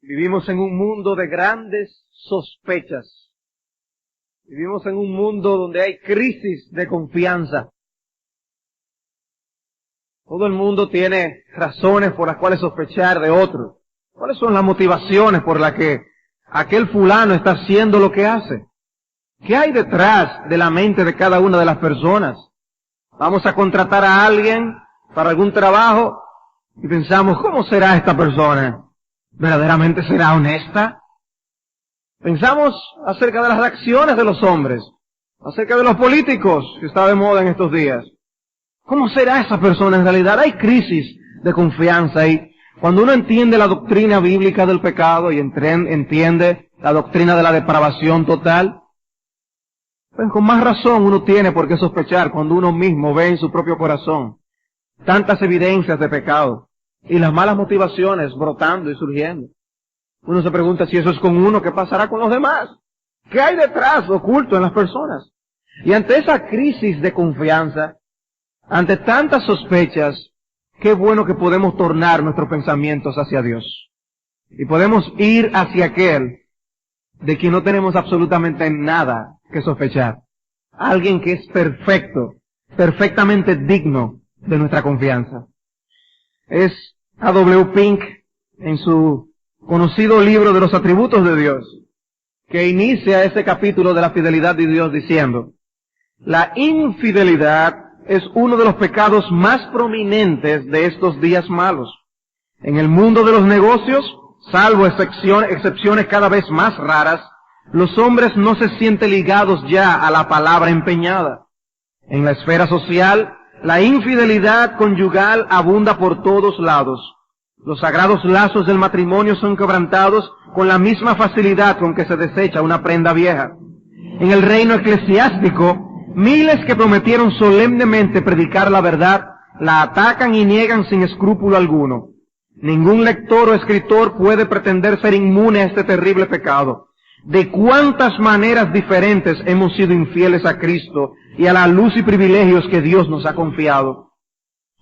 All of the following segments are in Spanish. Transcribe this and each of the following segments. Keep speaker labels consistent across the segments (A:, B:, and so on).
A: Vivimos en un mundo de grandes sospechas. Vivimos en un mundo donde hay crisis de confianza. Todo el mundo tiene razones por las cuales sospechar de otro. ¿Cuáles son las motivaciones por las que aquel fulano está haciendo lo que hace? ¿Qué hay detrás de la mente de cada una de las personas? Vamos a contratar a alguien para algún trabajo y pensamos, ¿cómo será esta persona? ¿Verdaderamente será honesta? Pensamos acerca de las acciones de los hombres, acerca de los políticos que está de moda en estos días. ¿Cómo será esa persona en realidad? Hay crisis de confianza ahí. Cuando uno entiende la doctrina bíblica del pecado y entiende la doctrina de la depravación total, pues con más razón uno tiene por qué sospechar cuando uno mismo ve en su propio corazón tantas evidencias de pecado y las malas motivaciones brotando y surgiendo. Uno se pregunta si eso es con uno, ¿qué pasará con los demás? ¿Qué hay detrás oculto en las personas? Y ante esa crisis de confianza, ante tantas sospechas, qué bueno que podemos tornar nuestros pensamientos hacia Dios. Y podemos ir hacia aquel de quien no tenemos absolutamente nada que sospechar. Alguien que es perfecto, perfectamente digno de nuestra confianza. Es A.W. Pink, en su conocido libro de los atributos de Dios, que inicia ese capítulo de la fidelidad de Dios diciendo: la infidelidad es uno de los pecados más prominentes de estos días malos. En el mundo de los negocios, salvo excepciones cada vez más raras, los hombres no se sienten ligados ya a la palabra empeñada. En la esfera social, la infidelidad conyugal abunda por todos lados. Los sagrados lazos del matrimonio son quebrantados con la misma facilidad con que se desecha una prenda vieja. En el reino eclesiástico, miles que prometieron solemnemente predicar la verdad, la atacan y niegan sin escrúpulo alguno. Ningún lector o escritor puede pretender ser inmune a este terrible pecado. De cuántas maneras diferentes hemos sido infieles a Cristo y a la luz y privilegios que Dios nos ha confiado.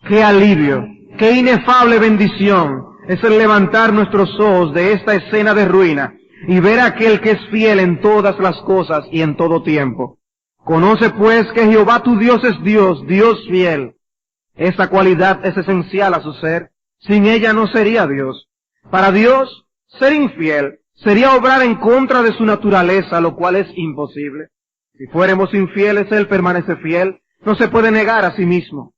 A: ¡Qué alivio! ¡Qué inefable bendición es el levantar nuestros ojos de esta escena de ruina y ver a aquel que es fiel en todas las cosas y en todo tiempo! Conoce pues que Jehová tu Dios es Dios, Dios fiel. Esta cualidad es esencial a su ser. Sin ella no sería Dios. Para Dios, ser infiel sería obrar en contra de su naturaleza, lo cual es imposible. Si fuéramos infieles, Él permanece fiel. No se puede negar a sí mismo.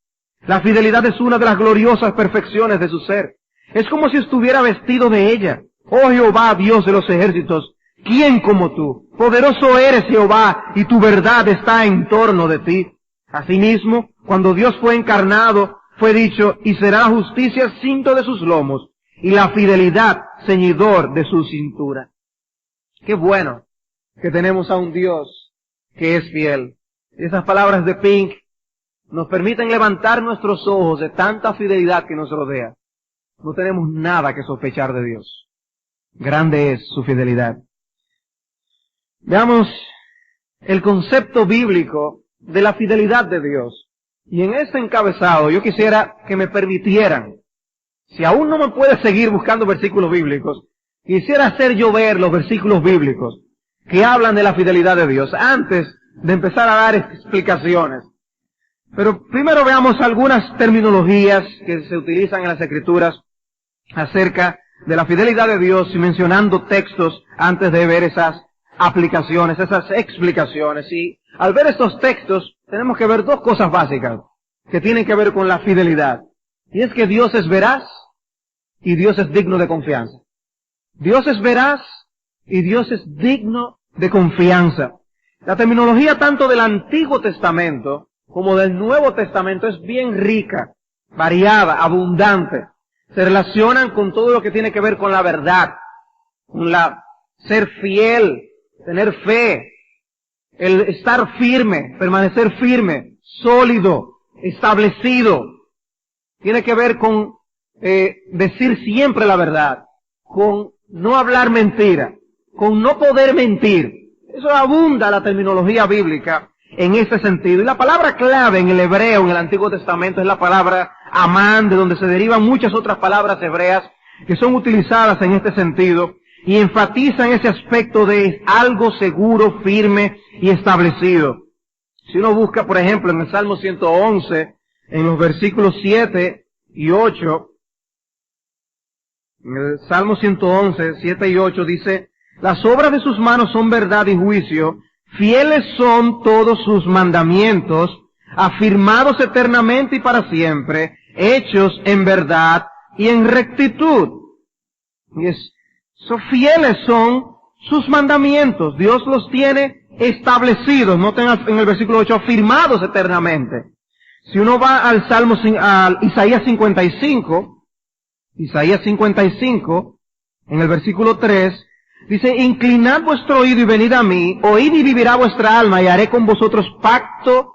A: La fidelidad es una de las gloriosas perfecciones de su ser. Es como si estuviera vestido de ella. Oh Jehová, Dios de los ejércitos, ¿quién como tú? Poderoso eres, Jehová, y tu verdad está en torno de ti. Asimismo, cuando Dios fue encarnado, fue dicho, y será la justicia cinto de sus lomos, y la fidelidad ceñidor de su cintura. Qué bueno que tenemos a un Dios que es fiel. Y esas palabras de Pink nos permiten levantar nuestros ojos de tanta fidelidad que nos rodea. No tenemos nada que sospechar de Dios. Grande es su fidelidad. Veamos el concepto bíblico de la fidelidad de Dios. Y en este encabezado yo quisiera que me permitieran, si aún no me puedes seguir buscando versículos bíblicos, quisiera hacer yo ver los versículos bíblicos que hablan de la fidelidad de Dios antes de empezar a dar explicaciones. Pero primero veamos algunas terminologías que se utilizan en las Escrituras acerca de la fidelidad de Dios y mencionando textos antes de ver esas aplicaciones, esas explicaciones. Y al ver estos textos tenemos que ver dos cosas básicas que tienen que ver con la fidelidad. Y es que Dios es veraz y Dios es digno de confianza. Dios es veraz y Dios es digno de confianza. La terminología tanto del Antiguo Testamento como del Nuevo Testamento es bien rica, variada, abundante. Se relacionan con todo lo que tiene que ver con la verdad, con la ser fiel, tener fe, el estar firme, permanecer firme, sólido, establecido. Tiene que ver con decir siempre la verdad, con no hablar mentira, con no poder mentir. Eso abunda la terminología bíblica en ese sentido. Y la palabra clave en el hebreo, en el Antiguo Testamento, es la palabra amán, de donde se derivan muchas otras palabras hebreas que son utilizadas en este sentido y enfatizan ese aspecto de algo seguro, firme y establecido. Si uno busca, por ejemplo, en el Salmo 111, en los versículos 7 y 8, en el Salmo 111, 7 y 8 dice, las obras de sus manos son verdad y juicio, fieles son todos sus mandamientos, afirmados eternamente y para siempre, hechos en verdad y en rectitud. Fieles son sus mandamientos, Dios los tiene establecidos, noten en el versículo 8, afirmados eternamente. Si uno va al a Isaías 55, en el versículo 3, dice, inclinad vuestro oído y venid a mí, oíd y vivirá vuestra alma, y haré con vosotros pacto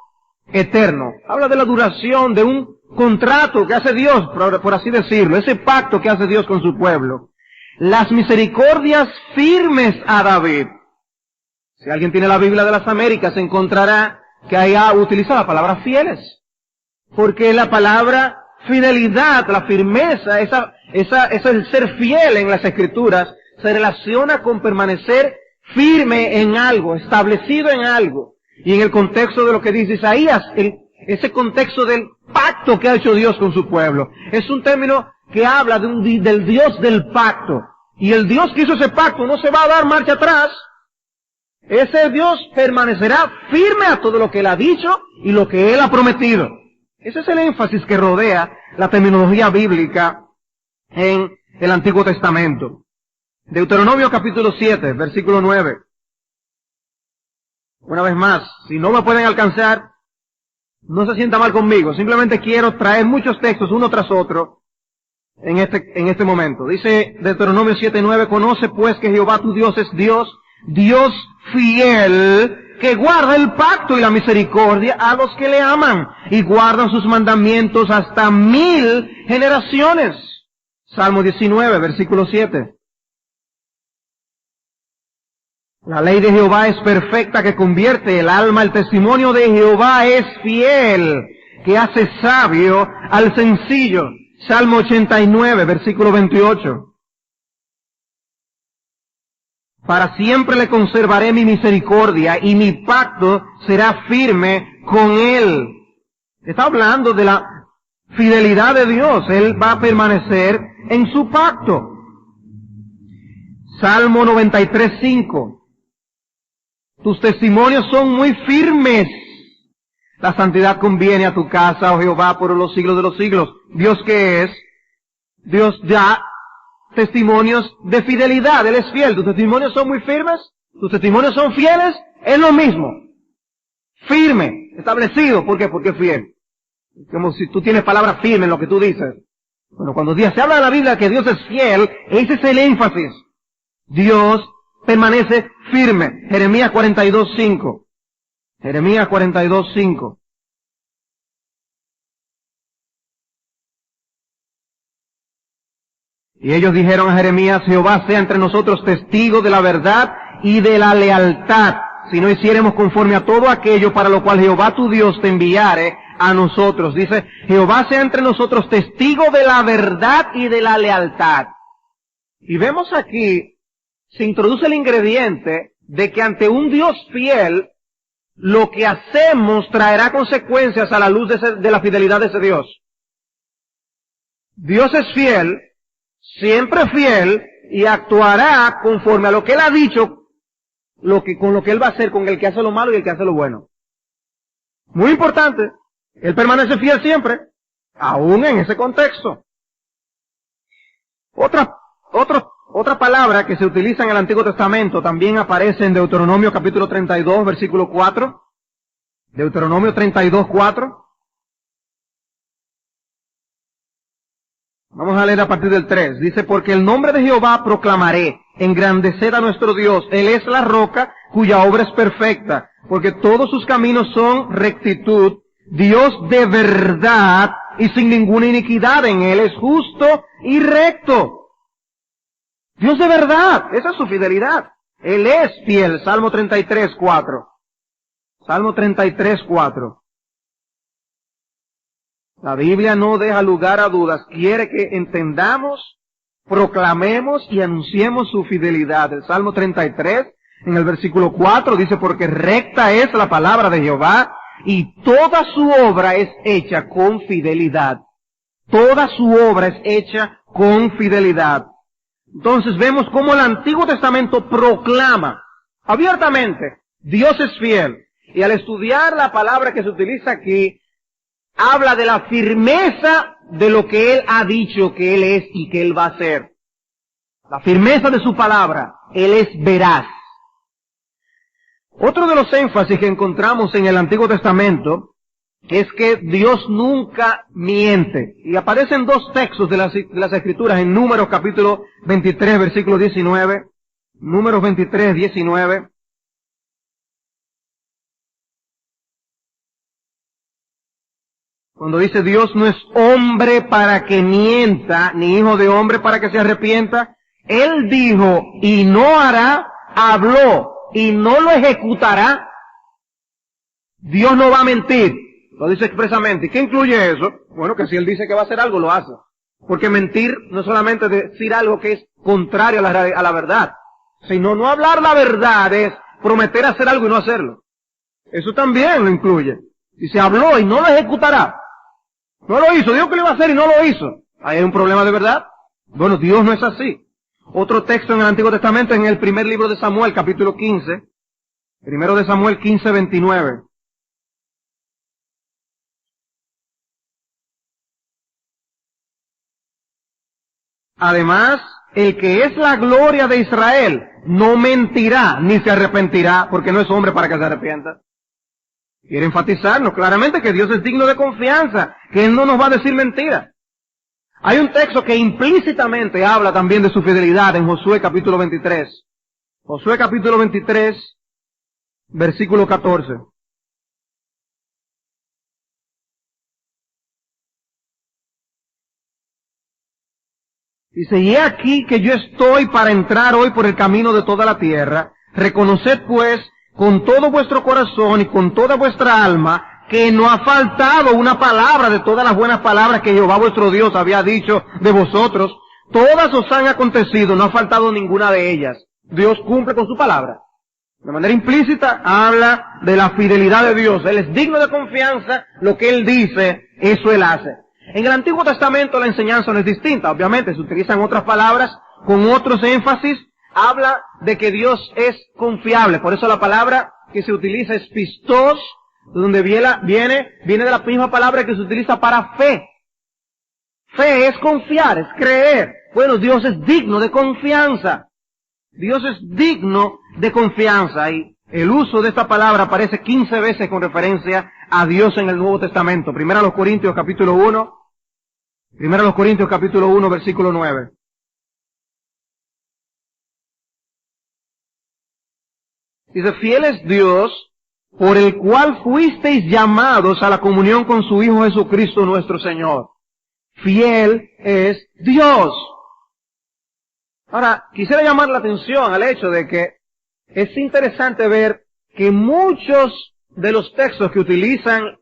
A: eterno. Habla de la duración de un contrato que hace Dios, por así decirlo, ese pacto que hace Dios con su pueblo. Las misericordias firmes a David. Si alguien tiene la Biblia de las Américas, encontrará que haya utilizado la palabra fieles. Porque la palabra fidelidad, la firmeza, el ser fiel en las Escrituras, se relaciona con permanecer firme en algo, establecido en algo. Y en el contexto de lo que dice Isaías, ese contexto del pacto que ha hecho Dios con su pueblo. Es un término que habla del Dios del pacto. Y el Dios que hizo ese pacto no se va a dar marcha atrás. Ese Dios permanecerá firme a todo lo que Él ha dicho y lo que Él ha prometido. Ese es el énfasis que rodea la terminología bíblica en el Antiguo Testamento. Deuteronomio capítulo 7, versículo 9. Una vez más, si no me pueden alcanzar, no se sienta mal conmigo. Simplemente quiero traer muchos textos uno tras otro en este momento. Dice Deuteronomio 7:9, conoce pues que Jehová tu Dios es Dios, Dios fiel, que guarda el pacto y la misericordia a los que le aman y guardan sus mandamientos hasta 1000 generaciones. Salmo 19, versículo 7. La ley de Jehová es perfecta, que convierte el alma. El testimonio de Jehová es fiel, que hace sabio al sencillo. Salmo 89, versículo 28. Para siempre le conservaré mi misericordia y mi pacto será firme con él. Está hablando de la fidelidad de Dios. Él va a permanecer en su pacto. Salmo 93:5. Tus testimonios son muy firmes. La santidad conviene a tu casa, oh Jehová, por los siglos de los siglos. ¿Dios qué es? Dios da testimonios de fidelidad. Él es fiel. ¿Tus testimonios son muy firmes? ¿Tus testimonios son fieles? Es lo mismo. Firme, establecido. ¿Por qué? Porque es fiel. Como si tú tienes palabra firme en lo que tú dices. Bueno, cuando se habla de la Biblia que Dios es fiel, ese es el énfasis. Dios permanece firme. Jeremías 42:5. Jeremías 42:5. Y ellos dijeron a Jeremías, Jehová sea entre nosotros testigo de la verdad y de la lealtad, si no hiciéremos conforme a todo aquello para lo cual Jehová tu Dios te enviare a nosotros. Dice, Jehová sea entre nosotros testigo de la verdad y de la lealtad. Y vemos aquí, se introduce el ingrediente de que ante un Dios fiel, lo que hacemos traerá consecuencias a la luz de la fidelidad de ese Dios. Dios es fiel, siempre fiel, y actuará conforme a lo que Él ha dicho, con lo que Él va a hacer con el que hace lo malo y el que hace lo bueno. Muy importante, Él permanece fiel siempre, aún en ese contexto. Otra palabra que se utiliza en el Antiguo Testamento también aparece en Deuteronomio capítulo 32, versículo 4. Deuteronomio 32, 4. Vamos a leer a partir del 3. Dice, porque el nombre de Jehová proclamaré, engrandeced a nuestro Dios. Él es la roca cuya obra es perfecta, porque todos sus caminos son rectitud. Dios de verdad y sin ninguna iniquidad en Él, es justo y recto. Dios de verdad, esa es su fidelidad. Él es fiel. Salmo 33, 4. Salmo 33, 4. La Biblia no deja lugar a dudas. Quiere que entendamos proclamemos y anunciemos su fidelidad. El Salmo 33, en el versículo 4, dice, porque recta es la palabra de Jehová, y toda su obra es hecha con fidelidad. Toda su obra es hecha con fidelidad. Entonces vemos cómo el Antiguo Testamento proclama abiertamente, Dios es fiel. Y al estudiar la palabra que se utiliza aquí, habla de la firmeza de lo que Él ha dicho que Él es y que Él va a hacer. La firmeza de su palabra, Él es veraz. Otro de los énfasis que encontramos en el Antiguo Testamento es que Dios nunca miente. Y aparecen dos textos de las Escrituras en Números capítulo 23, versículo 19. Números 23, 19. Cuando dice Dios no es hombre para que mienta, ni hijo de hombre para que se arrepienta. Él dijo y no hará, habló y no lo ejecutará. Dios no va a mentir. Lo dice expresamente. ¿Y qué incluye eso? Bueno, que si Él dice que va a hacer algo, lo hace. Porque mentir no es solamente decir algo que es contrario a la verdad, sino no hablar la verdad es prometer hacer algo y no hacerlo. Eso también lo incluye. Dice, habló y no lo ejecutará. No lo hizo, dijo que lo iba a hacer y no lo hizo. ¿Ahí hay un problema de verdad? Bueno, Dios no es así. Otro texto en el Antiguo Testamento, en el primer libro de Samuel, capítulo 15. Primero de Samuel 15, 29. Además, el que es la gloria de Israel no mentirá ni se arrepentirá, porque no es hombre para que se arrepienta. Quiere enfatizarnos claramente que Dios es digno de confianza, que Él no nos va a decir mentira. Hay un texto que implícitamente habla también de su fidelidad en Josué capítulo 23. Josué capítulo 23, versículo 14. Dice, y he aquí que yo estoy para entrar hoy por el camino de toda la tierra. Reconoced pues con todo vuestro corazón y con toda vuestra alma que no ha faltado una palabra de todas las buenas palabras que Jehová vuestro Dios había dicho de vosotros. Todas os han acontecido, no ha faltado ninguna de ellas. Dios cumple con su palabra. De manera implícita habla de la fidelidad de Dios. Él es digno de confianza, lo que Él dice, eso Él hace. En el Antiguo Testamento la enseñanza no es distinta, obviamente se utilizan otras palabras con otros énfasis, habla de que Dios es confiable, por eso la palabra que se utiliza es pistos, donde viene de la misma palabra que se utiliza para fe. Fe es confiar, es creer. Bueno, Dios es digno de confianza. Dios es digno de confianza y el uso de esta palabra aparece 15 veces con referencia a Dios en el Nuevo Testamento. Primero a los Corintios capítulo 1, versículo 9. Dice, fiel es Dios, por el cual fuisteis llamados a la comunión con su Hijo Jesucristo nuestro Señor. Fiel es Dios. Ahora, quisiera llamar la atención al hecho de que es interesante ver que muchos de los textos que utilizan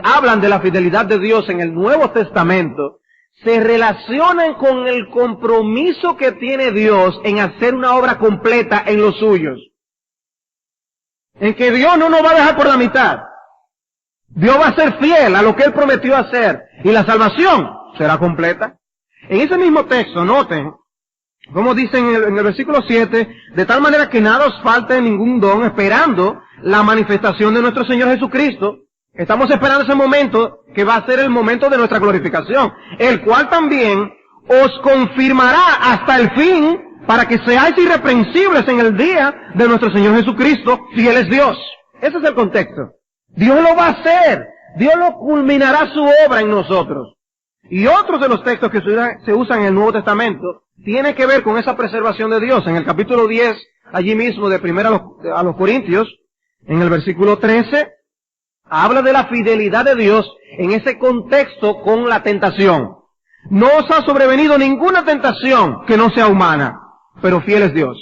A: hablan de la fidelidad de Dios en el Nuevo Testamento se relacionan con el compromiso que tiene Dios en hacer una obra completa en los suyos. En que Dios no nos va a dejar por la mitad. Dios va a ser fiel a lo que Él prometió hacer y la salvación será completa. En ese mismo texto, noten, como dice en el versículo 7, de tal manera que nada os falte ningún don, esperando la manifestación de nuestro Señor Jesucristo. Estamos esperando ese momento que va a ser el momento de nuestra glorificación, el cual también os confirmará hasta el fin, para que seáis irreprensibles en el día de nuestro Señor Jesucristo, si Él es Dios. Ese es el contexto. Dios lo va a hacer. Dios lo culminará su obra en nosotros. Y otros de los textos que se usan en el Nuevo Testamento tiene que ver con esa preservación de Dios. En el capítulo 10, allí mismo de primero a los Corintios, en el versículo 13, habla de la fidelidad de Dios en ese contexto con la tentación. No os ha sobrevenido ninguna tentación que no sea humana, pero fiel es Dios.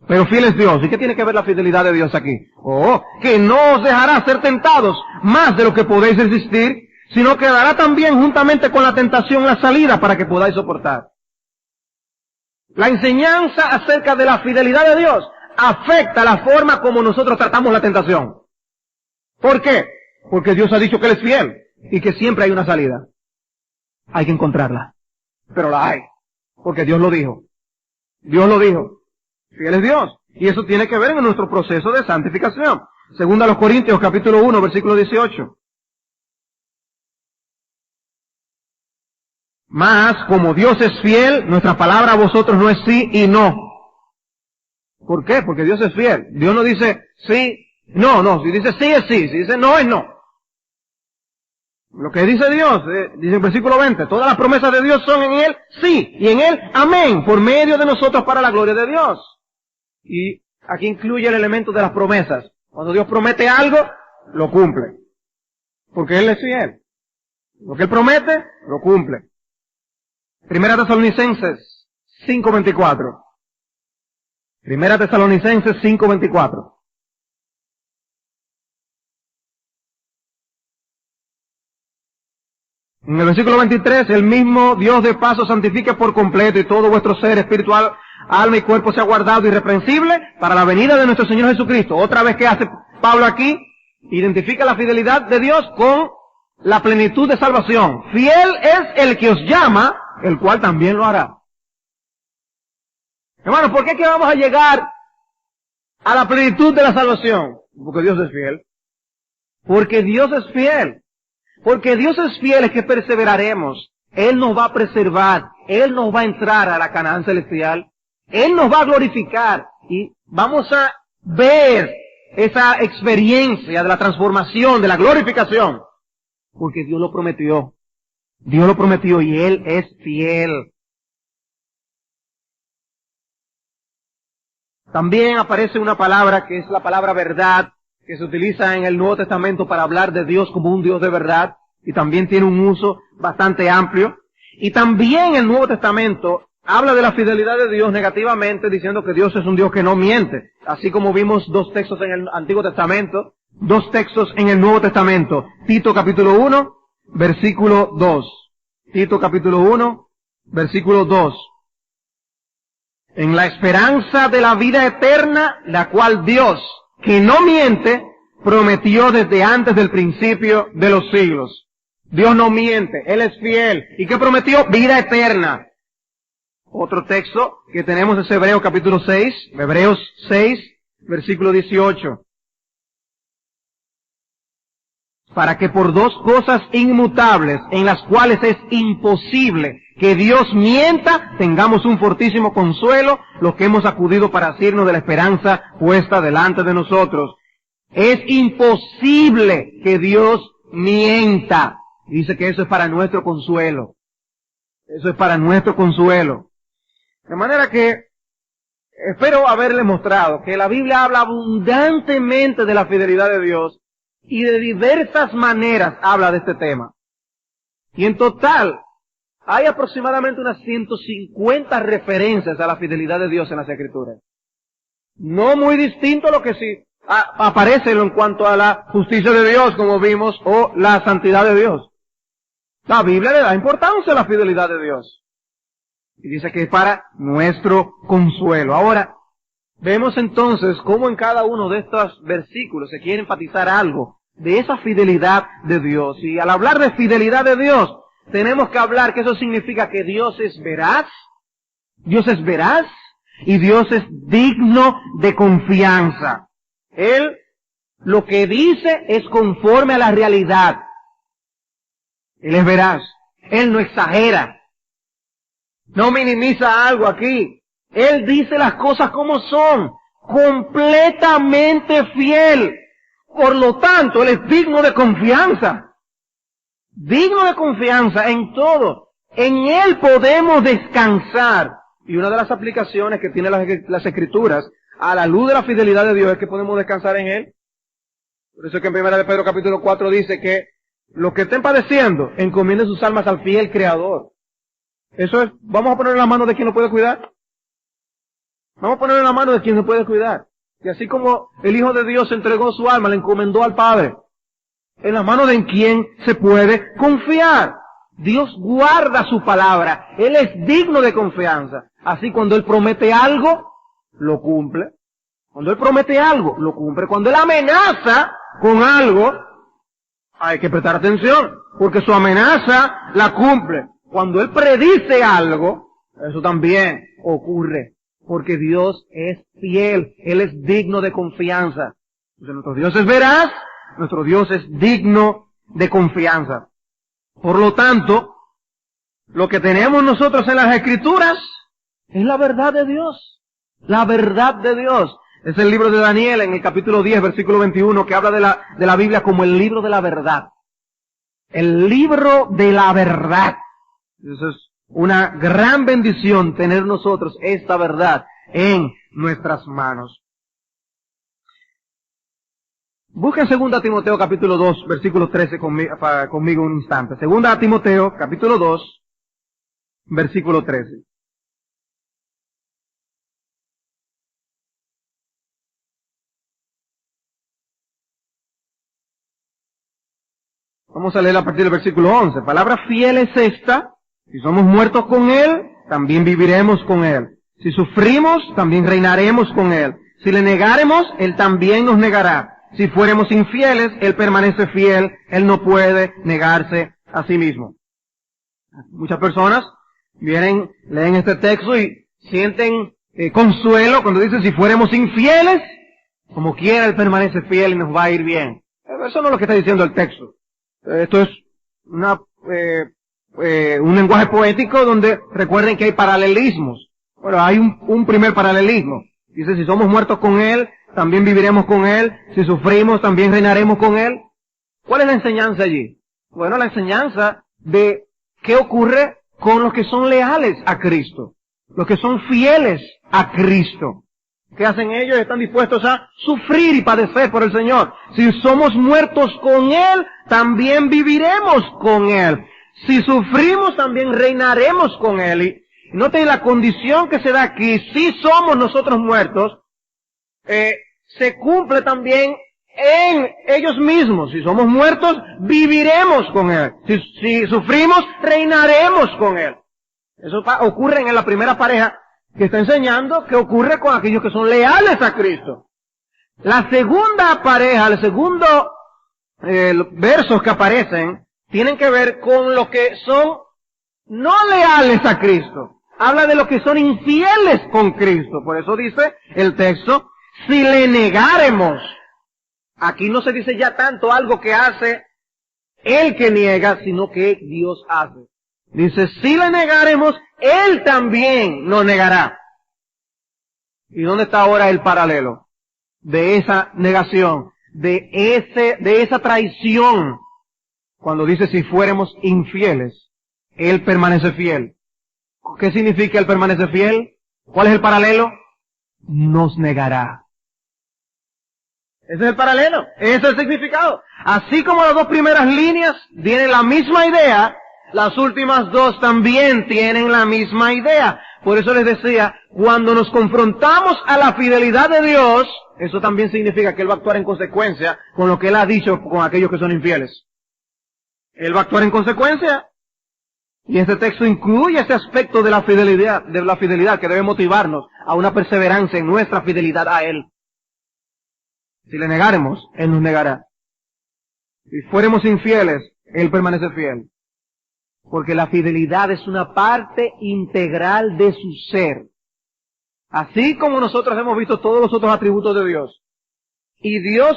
A: Pero fiel es Dios. ¿Y qué tiene que ver la fidelidad de Dios aquí? Oh, que no os dejará ser tentados más de lo que podéis resistir, sino que dará también juntamente con la tentación la salida para que podáis soportar. La enseñanza acerca de la fidelidad de Dios afecta la forma como nosotros tratamos la tentación. ¿Por qué? Porque Dios ha dicho que Él es fiel y que siempre hay una salida. Hay que encontrarla. Pero la hay. Porque Dios lo dijo. Dios lo dijo. Fiel es Dios. Y eso tiene que ver en nuestro proceso de santificación. Segunda a los Corintios, capítulo 1, versículo 18. Mas, como Dios es fiel, nuestra palabra a vosotros no es sí y no. ¿Por qué? Porque Dios es fiel. Dios no dice sí, no. Si dice sí es sí, si dice no es no. Lo que dice Dios, dice en versículo 20, todas las promesas de Dios son en Él sí, y en Él amén, por medio de nosotros para la gloria de Dios. Y aquí incluye el elemento de las promesas. Cuando Dios promete algo, lo cumple. Porque Él es fiel. Lo que Él promete, lo cumple. Primera Tesalonicenses 5:24. Primera Tesalonicenses 5:24. En el versículo 23, el mismo Dios de paz os santifique por completo y todo vuestro ser espiritual, alma y cuerpo sea guardado irreprensible para la venida de nuestro Señor Jesucristo. Otra vez que hace Pablo aquí, identifica la fidelidad de Dios con la plenitud de salvación. Fiel es el que os llama, el cual también lo hará. Hermanos, ¿por qué que vamos a llegar a la plenitud de la salvación? Porque Dios es fiel. Porque Dios es fiel. Porque Dios es fiel es que perseveraremos. Él nos va a preservar. Él nos va a entrar a la Canaán celestial. Él nos va a glorificar. Y vamos a ver esa experiencia de la transformación, de la glorificación. Porque Dios lo prometió. Dios lo prometió y Él es fiel. También aparece una palabra que es la palabra verdad, que se utiliza en el Nuevo Testamento para hablar de Dios como un Dios de verdad, y también tiene un uso bastante amplio. Y también el Nuevo Testamento habla de la fidelidad de Dios negativamente, diciendo que Dios es un Dios que no miente, así como vimos dos textos en el Antiguo Testamento, dos textos en el Nuevo Testamento. Tito capítulo 1, versículo 2. Tito capítulo 1, versículo 2. En la esperanza de la vida eterna, la cual Dios, que no miente, prometió desde antes del principio de los siglos. Dios no miente, Él es fiel. ¿Y qué prometió? Vida eterna. Otro texto que tenemos es Hebreos capítulo 6, Hebreos 6, versículo 18. Para que por dos cosas inmutables, en las cuales es imposible que Dios mienta, tengamos un fortísimo consuelo, los que hemos acudido para asirnos de la esperanza puesta delante de nosotros. Es imposible que Dios mienta. Dice que eso es para nuestro consuelo. Eso es para nuestro consuelo. De manera que espero haberle mostrado que la Biblia habla abundantemente de la fidelidad de Dios y de diversas maneras habla de este tema. Y en total hay aproximadamente unas 150 referencias a la fidelidad de Dios en las Escrituras. No muy distinto a lo que sí aparece en cuanto a la justicia de Dios, como vimos, o la santidad de Dios. La Biblia le da importancia a la fidelidad de Dios. Y dice que es para nuestro consuelo. Ahora, vemos entonces cómo en cada uno de estos versículos se quiere enfatizar algo de esa fidelidad de Dios. Y al hablar de fidelidad de Dios, tenemos que hablar que eso significa que Dios es veraz y Dios es digno de confianza. Él lo que dice es conforme a la realidad. Él es veraz. Él no exagera. No minimiza algo aquí. Él dice las cosas como son. Completamente fiel. Por lo tanto, Él es digno de confianza. Digno de confianza en todo. En Él podemos descansar. Y una de las aplicaciones que tienen las Escrituras a la luz de la fidelidad de Dios es que podemos descansar en Él. Por eso es que en 1 Pedro capítulo 4 dice que los que estén padeciendo, encomienden sus almas al fiel Creador. Eso es, vamos a poner en la mano de quien lo puede cuidar. Vamos a poner en la mano de quien lo puede cuidar. Y así como el Hijo de Dios entregó su alma, le encomendó al Padre. En la mano de quien se puede confiar. Dios guarda su palabra. Él es digno de confianza. Así cuando Él promete algo, lo cumple. Cuando Él promete algo, lo cumple. Cuando Él amenaza con algo, hay que prestar atención, porque su amenaza la cumple. Cuando Él predice algo, eso también ocurre, porque Dios es fiel, Él es digno de confianza. Entonces, nuestro Dios es veraz, nuestro Dios es digno de confianza. Por lo tanto, lo que tenemos nosotros en las Escrituras es la verdad de Dios. La verdad de Dios. Es el libro de Daniel en el capítulo 10, versículo 21, que habla de la Biblia como el libro de la verdad. El libro de la verdad. Eso es una gran bendición tener nosotros esta verdad en nuestras manos. Busquen 2 Timoteo capítulo 2, versículo 13 conmigo un instante. 2 Timoteo capítulo 2, versículo 13. Vamos a leer a partir del versículo 11. Palabra fiel es esta: si somos muertos con Él, también viviremos con Él. Si sufrimos, también reinaremos con Él. Si le negaremos, Él también nos negará. Si fuéramos infieles, Él permanece fiel. Él no puede negarse a sí mismo. Muchas personas leen este texto y sienten consuelo cuando dice: si fuéramos infieles, como quiera Él permanece fiel y nos va a ir bien. Eso no es lo que está diciendo el texto. Esto es un lenguaje poético donde recuerden que hay paralelismos. Bueno, hay un primer paralelismo. Dice: si somos muertos con Él, también viviremos con Él. Si sufrimos, también reinaremos con Él. ¿Cuál es la enseñanza allí? Bueno, la enseñanza de qué ocurre con los que son leales a Cristo, los que son fieles a Cristo. ¿Qué hacen ellos? Están dispuestos a sufrir y padecer por el Señor. Si somos muertos con Él, también viviremos con Él. Si sufrimos, también reinaremos con Él. Y noten la condición que se da aquí: si somos nosotros muertos, se cumple también en ellos mismos. Si somos muertos, viviremos con Él. Si sufrimos, reinaremos con Él. Eso ocurre en la primera pareja que está enseñando que ocurre con aquellos que son leales a Cristo. La segunda pareja, el segundo versos que aparecen, tienen que ver con los que son no leales a Cristo. Habla de los que son infieles con Cristo. Por eso dice el texto: si le negáremos. Aquí no se dice ya tanto algo que hace el que niega, sino que Dios hace. Dice: si le negáremos, Él también nos negará. ¿Y dónde está ahora el paralelo de esa negación, de esa traición? Cuando dice: si fuéramos infieles, Él permanece fiel. ¿Qué significa Él permanece fiel? ¿Cuál es el paralelo? Nos negará. Ese es el paralelo, ese es el significado. Así como las dos primeras líneas tienen la misma idea, las últimas dos también tienen la misma idea. Por eso les decía, cuando nos confrontamos a la fidelidad de Dios, eso también significa que Él va a actuar en consecuencia con lo que Él ha dicho con aquellos que son infieles. Él va a actuar en consecuencia. Y este texto incluye ese aspecto de la fidelidad que debe motivarnos a una perseverancia en nuestra fidelidad a Él. Si le negáremos, Él nos negará. Si fuéramos infieles, Él permanece fiel. Porque la fidelidad es una parte integral de su ser. Así como nosotros hemos visto todos los otros atributos de Dios. Y Dios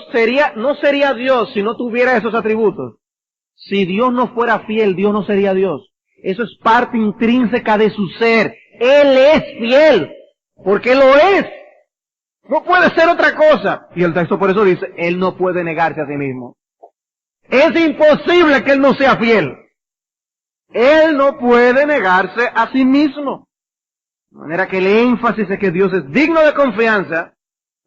A: no sería Dios si no tuviera esos atributos. Si Dios no fuera fiel, Dios no sería Dios. Eso es parte intrínseca de su ser. Él es fiel, porque lo es. No puede ser otra cosa. Y el texto por eso dice: Él no puede negarse a sí mismo. Es imposible que Él no sea fiel. Él no puede negarse a sí mismo. De manera que el énfasis es que Dios es digno de confianza,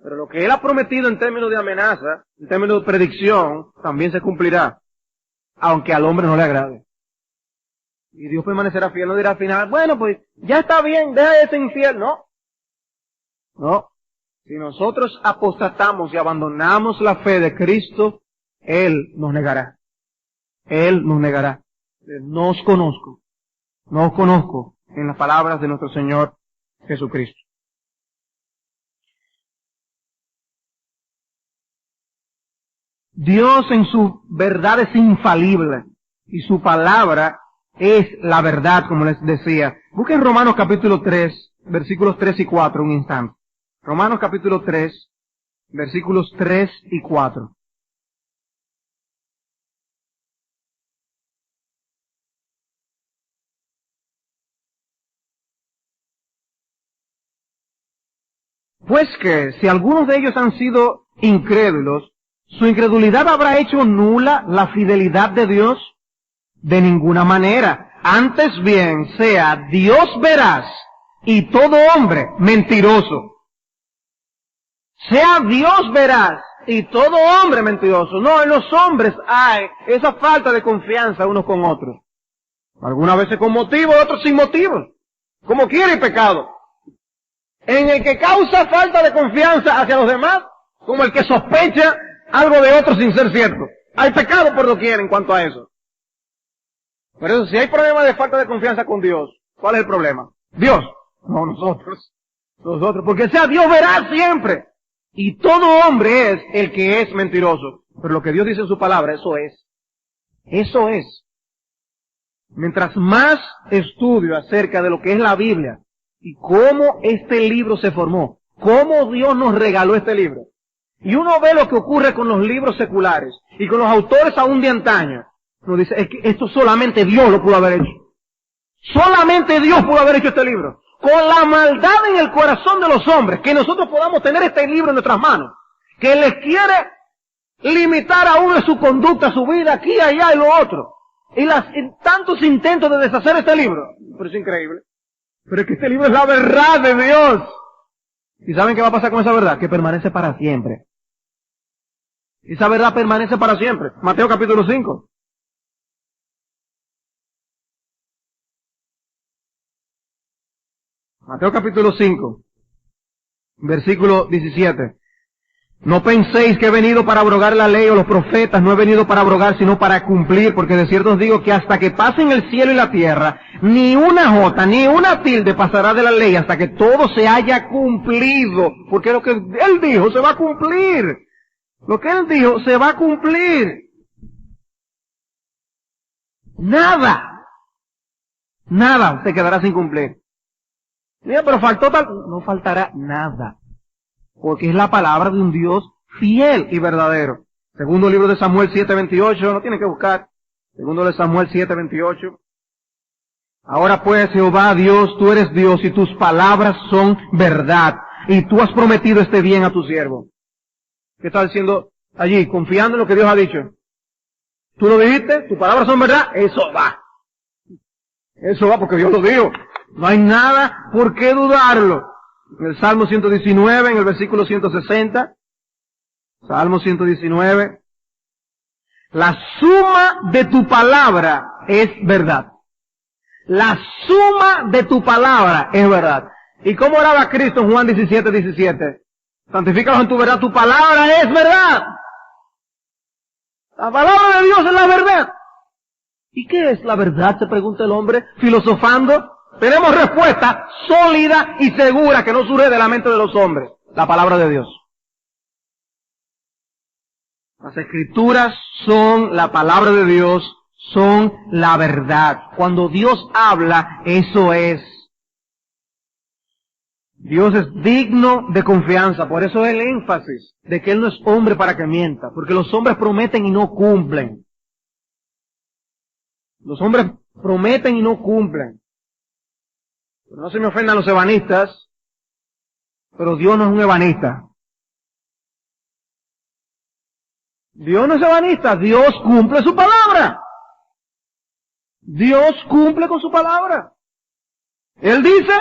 A: pero lo que Él ha prometido en términos de amenaza, en términos de predicción, también se cumplirá, aunque al hombre no le agrade. Y Dios permanecerá fiel, no dirá al final: bueno, pues ya está bien, deja de ser infiel. No. No. Si nosotros apostatamos y abandonamos la fe de Cristo, Él nos negará. Él nos negará. No os conozco. No os conozco en las palabras de nuestro Señor Jesucristo. Dios en su verdad es infalible y su palabra es la verdad, como les decía. Busquen Romanos capítulo 3, versículos 3 y 4 un instante. Romanos capítulo 3, versículos 3 y 4. Pues que si algunos de ellos han sido incrédulos, ¿su incredulidad habrá hecho nula la fidelidad de Dios? De ninguna manera. Antes bien, sea Dios veraz y todo hombre mentiroso. Sea Dios veraz y todo hombre mentiroso. No, en los hombres hay esa falta de confianza unos con otros. Algunas veces con motivo, otros sin motivo. Como quiere y pecado. En el que causa falta de confianza hacia los demás, como el que sospecha algo de otro sin ser cierto. Hay pecado por doquier en cuanto a eso. Por eso, si hay problema de falta de confianza con Dios, ¿cuál es el problema? Dios. No, nosotros. Nosotros. Porque sea Dios veraz siempre. Y todo hombre es el que es mentiroso. Pero lo que Dios dice en su palabra, eso es. Eso es. Mientras más estudio acerca de lo que es la Biblia y cómo este libro se formó, cómo Dios nos regaló este libro, y uno ve lo que ocurre con los libros seculares y con los autores aún de antaño, uno dice, es que esto solamente Dios lo pudo haber hecho. Solamente Dios pudo haber hecho este libro. Con la maldad en el corazón de los hombres, que nosotros podamos tener este libro en nuestras manos, que les quiere limitar a uno en su conducta, su vida, aquí, allá y lo otro. Y tantos intentos de deshacer este libro. Pero es increíble. Pero es que este libro es la verdad de Dios. ¿Y saben qué va a pasar con esa verdad? Que permanece para siempre. Y esa verdad permanece para siempre. Mateo capítulo 5. Mateo capítulo 5, versículo 17. No penséis que he venido para abrogar la ley o los profetas, no he venido para abrogar sino para cumplir, porque de cierto os digo que hasta que pasen el cielo y la tierra, ni una jota, ni una tilde pasará de la ley hasta que todo se haya cumplido, porque lo que Él dijo se va a cumplir. Lo que Él dijo se va a cumplir. Nada se quedará sin cumplir. Mira, pero faltó tal, no faltará nada. Porque es la palabra de un Dios fiel y verdadero. Segundo libro de Samuel 7:28, no tienen que buscar. Segundo de Samuel 7:28. Ahora pues, Jehová Dios, tú eres Dios y tus palabras son verdad. Y tú has prometido este bien a tu siervo. ¿Qué está diciendo allí? Confiando en lo que Dios ha dicho. Tú lo dijiste, tus palabras son verdad, eso va. Eso va porque Dios lo dijo. No hay nada por qué dudarlo. En el Salmo 119, en el versículo 160, Salmo 119, la suma de tu palabra es verdad. La suma de tu palabra es verdad. ¿Y cómo oraba Cristo en Juan 17:17? Santifícalos en tu verdad, tu palabra es verdad. La palabra de Dios es la verdad. ¿Y qué es la verdad? Se pregunta el hombre, filosofando. Tenemos respuesta sólida y segura que no surge de la mente de los hombres. La palabra de Dios. Las escrituras son la palabra de Dios, son la verdad. Cuando Dios habla, eso es. Dios es digno de confianza. Por eso el énfasis de que Él no es hombre para que mienta. Porque los hombres prometen y no cumplen. Los hombres prometen y no cumplen. No se me ofendan los ebanistas, pero Dios no es un ebanista. Dios no es ebanista, Dios cumple su palabra. Dios cumple con su palabra. Él dice,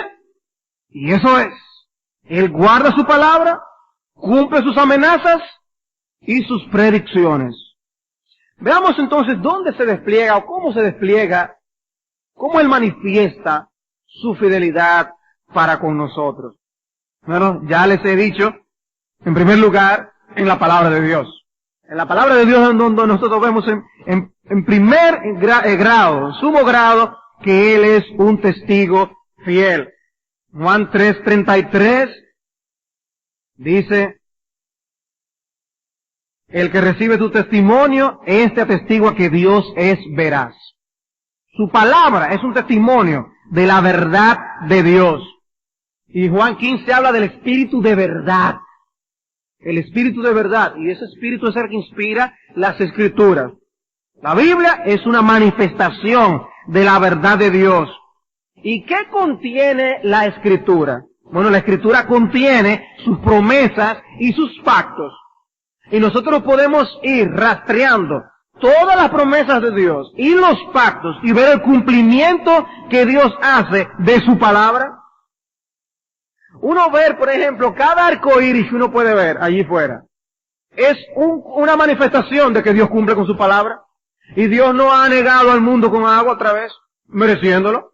A: y eso es. Él guarda su palabra, cumple sus amenazas y sus predicciones. Veamos entonces dónde se despliega o cómo se despliega, cómo Él manifiesta su fidelidad para con nosotros. Bueno, ya les he dicho, en primer lugar, en la palabra de Dios. En la palabra de Dios es donde nosotros vemos en primer grado, en sumo grado, que Él es un testigo fiel. Juan 3:33 dice, el que recibe tu testimonio, este atestigua que Dios es veraz. Su palabra es un testimonio de la verdad de Dios. Y Juan 15 habla del Espíritu de verdad. El Espíritu de verdad. Y ese Espíritu es el que inspira las Escrituras. La Biblia es una manifestación de la verdad de Dios. ¿Y qué contiene la Escritura? Bueno, la Escritura contiene sus promesas y sus pactos. Y nosotros podemos ir rastreando todas las promesas de Dios y los pactos y ver el cumplimiento que Dios hace de su palabra. Uno ver, por ejemplo, cada arco iris que uno puede ver allí fuera es una manifestación de que Dios cumple con su palabra. Y Dios no ha negado al mundo con agua otra vez, mereciéndolo.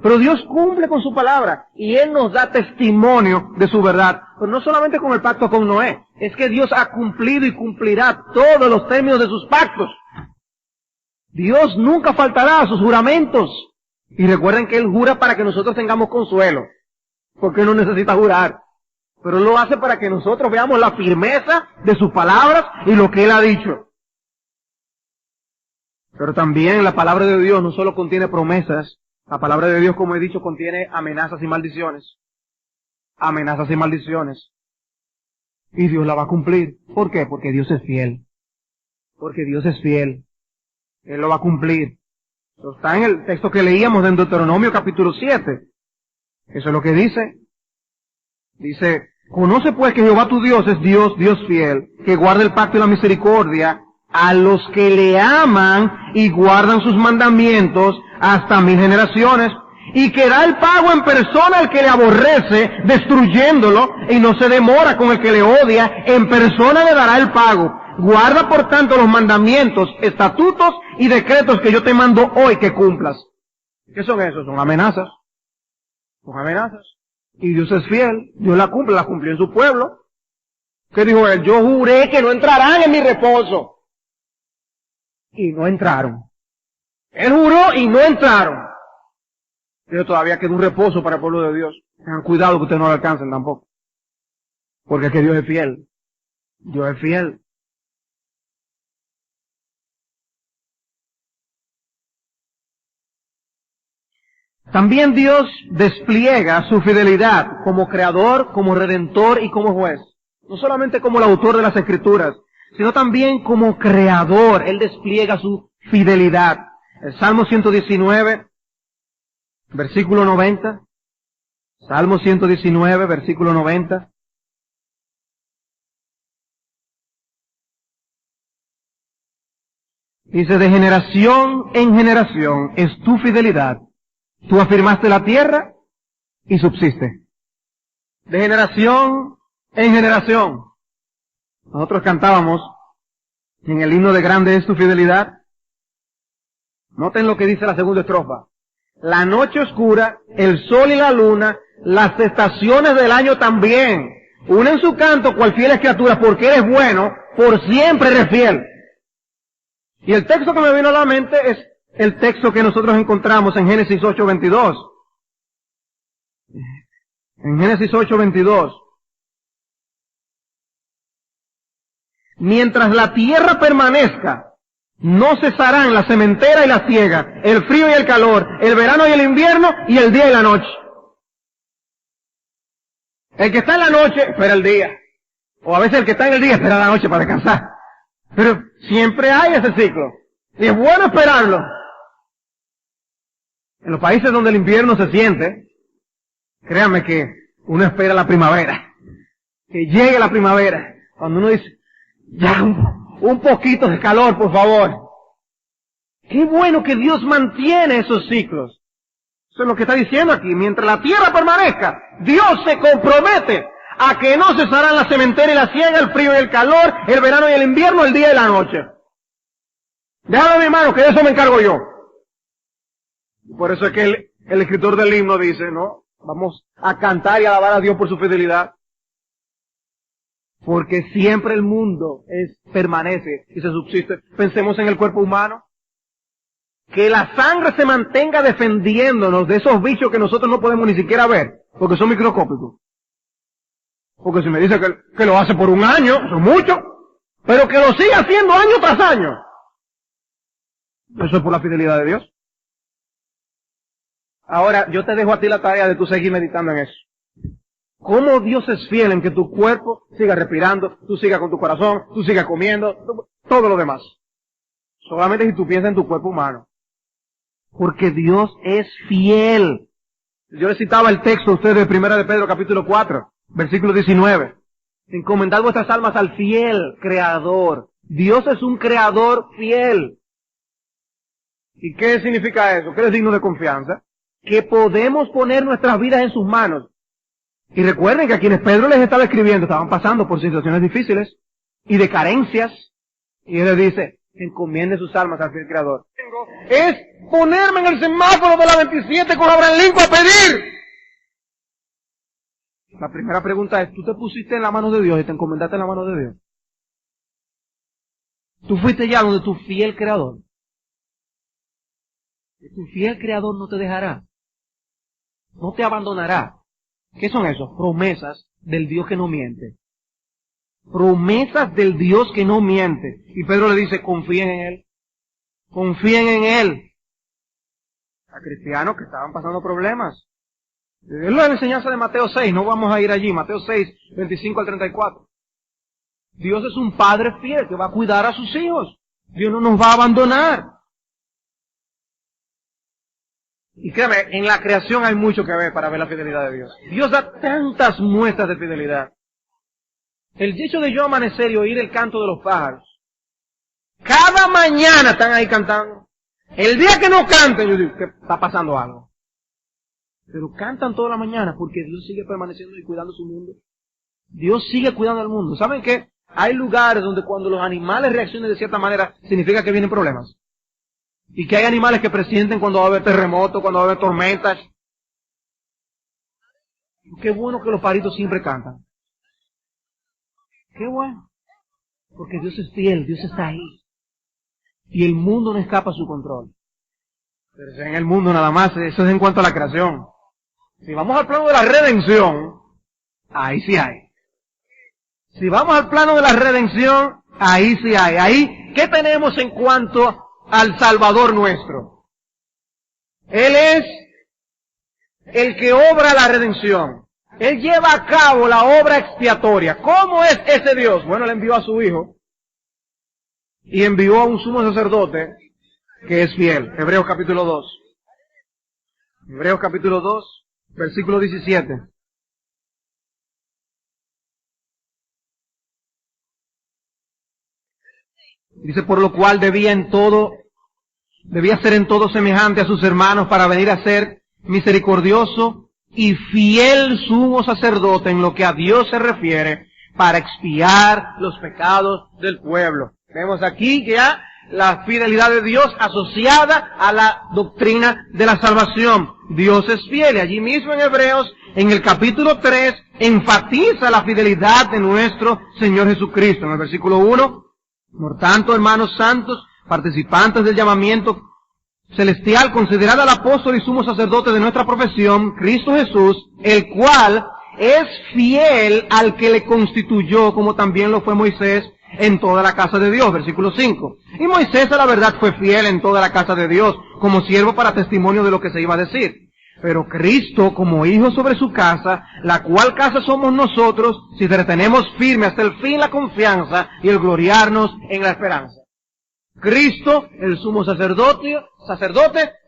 A: Pero Dios cumple con su palabra y Él nos da testimonio de su verdad. Pero no solamente con el pacto con Noé, es que Dios ha cumplido y cumplirá todos los términos de sus pactos. Dios nunca faltará a sus juramentos. Y recuerden que Él jura para que nosotros tengamos consuelo, porque Él no necesita jurar. Pero Él lo hace para que nosotros veamos la firmeza de sus palabras y lo que Él ha dicho. Pero también la palabra de Dios no solo contiene promesas. La palabra de Dios, como he dicho, contiene amenazas y maldiciones. Amenazas y maldiciones. Y Dios la va a cumplir. ¿Por qué? Porque Dios es fiel. Porque Dios es fiel. Él lo va a cumplir. Eso está en el texto que leíamos en Deuteronomio capítulo 7. Eso es lo que dice. Dice, conoce pues que Jehová tu Dios es Dios, Dios fiel, que guarda el pacto y la misericordia a los que le aman y guardan sus mandamientos hasta 1000 generaciones, y que da el pago en persona al que le aborrece, destruyéndolo, y no se demora con el que le odia, en persona le dará el pago. Guarda por tanto los mandamientos, estatutos y decretos que yo te mando hoy que cumplas. ¿Qué son esos? Son amenazas. Son amenazas. Y Dios es fiel, Dios la cumplió en su pueblo. ¿Qué dijo Él? Yo juré que no entrarán en mi reposo. Y no entraron. Él juró y no entraron. Pero todavía queda un reposo para el pueblo de Dios. Tengan cuidado que ustedes no lo alcancen tampoco. Porque es que Dios es fiel. Dios es fiel. También Dios despliega su fidelidad como creador, como redentor y como juez. No solamente como el autor de las Escrituras, sino también como creador. Él despliega su fidelidad. El Salmo 119, versículo 90. Salmo 119, versículo 90. Dice, de generación en generación es tu fidelidad. Tú afirmaste la tierra y subsiste. De generación en generación. Nosotros cantábamos en el himno de grande es tu fidelidad. Noten lo que dice la segunda estrofa. La noche oscura, el sol y la luna, las estaciones del año también, unen su canto cual fieles criaturas, porque eres bueno, por siempre eres fiel. Y el texto que me vino a la mente es el texto que nosotros encontramos en Génesis 8:22. En Génesis 8:22. Mientras la tierra permanezca, no cesarán la sementera y la siega, el frío y el calor, el verano y el invierno, y el día y la noche. El que está en la noche, espera el día. O a veces el que está en el día, espera la noche para descansar. Pero siempre hay ese ciclo. Y es bueno esperarlo. En los países donde el invierno se siente, créanme que uno espera la primavera. Que llegue la primavera. Cuando uno dice, ya un poquito de calor, por favor. Qué bueno que Dios mantiene esos ciclos. Eso es lo que está diciendo aquí. Mientras la tierra permanezca, Dios se compromete a que no cesarán la sementera y la siega, el frío y el calor, el verano y el invierno, el día y la noche. Déjame, mi hermano, que de eso me encargo yo. Por eso es que el escritor del himno dice, ¿no? Vamos a cantar y alabar a Dios por su fidelidad. Porque siempre el mundo permanece y se subsiste. Pensemos en el cuerpo humano. Que la sangre se mantenga defendiéndonos de esos bichos que nosotros no podemos ni siquiera ver, porque son microscópicos. Porque si me dice que lo hace por un año, eso es mucho, pero que lo siga haciendo año tras año. Eso es por la fidelidad de Dios. Ahora, yo te dejo a ti la tarea de tú seguir meditando en eso. Cómo Dios es fiel en que tu cuerpo siga respirando, tú sigas con tu corazón, tú sigas comiendo, todo lo demás. Solamente si tú piensas en tu cuerpo humano. Porque Dios es fiel. Yo le citaba el texto a ustedes de 1 de Pedro capítulo 4, versículo 19. Encomendad vuestras almas al fiel Creador. Dios es un Creador fiel. ¿Y qué significa eso? ¿Qué es digno de confianza? Que podemos poner nuestras vidas en sus manos. Y recuerden que a quienes Pedro les estaba escribiendo estaban pasando por situaciones difíciles y de carencias. Y él les dice, encomiende sus almas al fiel Creador. Es ponerme en el semáforo de la 27 con Abraham Lincoln a pedir. La primera pregunta es, ¿tú te pusiste en la mano de Dios y te encomendaste en la mano de Dios? ¿Tú fuiste ya donde tu fiel Creador? Tu fiel Creador no te dejará. No te abandonará. ¿Qué son esos? Promesas del Dios que no miente. Promesas del Dios que no miente. Y Pedro le dice, confíen en Él. Confíen en Él. A cristianos que estaban pasando problemas. Es la enseñanza de Mateo 6, no vamos a ir allí. Mateo 6, 25 al 34. Dios es un Padre fiel que va a cuidar a sus hijos. Dios no nos va a abandonar. Y créame, en la creación hay mucho que ver para ver la fidelidad de Dios. Dios da tantas muestras de fidelidad. El hecho de yo amanecer y oír el canto de los pájaros. Cada mañana están ahí cantando. El día que no canten, yo digo que está pasando algo. Pero cantan toda la mañana porque Dios sigue permaneciendo y cuidando su mundo. Dios sigue cuidando al mundo. ¿Saben qué? Hay lugares donde cuando los animales reaccionan de cierta manera, significa que vienen problemas. Y que hay animales que presienten cuando va a haber terremotos, cuando va a haber tormentas. Qué bueno que los pajaritos siempre cantan. Qué bueno. Porque Dios es fiel, Dios está ahí. Y el mundo no escapa a su control. Pero eso es en el mundo nada más, eso es en cuanto a la creación. Si vamos al plano de la redención, ahí sí hay. Si vamos al plano de la redención, ahí sí hay. Ahí, ¿qué tenemos en cuanto al Salvador nuestro? Él es el que obra la redención. Él lleva a cabo la obra expiatoria. ¿Cómo es ese Dios? Bueno, Él envió a su Hijo y envió a un sumo sacerdote que es fiel. Hebreos capítulo 2. Hebreos capítulo 2, versículo 17. Dice, por lo cual debía ser en todo semejante a sus hermanos para venir a ser misericordioso y fiel sumo sacerdote en lo que a Dios se refiere para expiar los pecados del pueblo. Vemos aquí ya la fidelidad de Dios asociada a la doctrina de la salvación. Dios es fiel y allí mismo en Hebreos, en el capítulo 3, enfatiza la fidelidad de nuestro Señor Jesucristo. En el versículo 1, por tanto, hermanos santos, participantes del llamamiento celestial, considerad al apóstol y sumo sacerdote de nuestra profesión, Cristo Jesús, el cual es fiel al que le constituyó, como también lo fue Moisés en toda la casa de Dios. Versículo 5. Y Moisés a la verdad fue fiel en toda la casa de Dios, como siervo para testimonio de lo que se iba a decir. Pero Cristo como hijo sobre su casa, la cual casa somos nosotros, si retenemos firme hasta el fin la confianza y el gloriarnos en la esperanza. Cristo, el sumo sacerdote,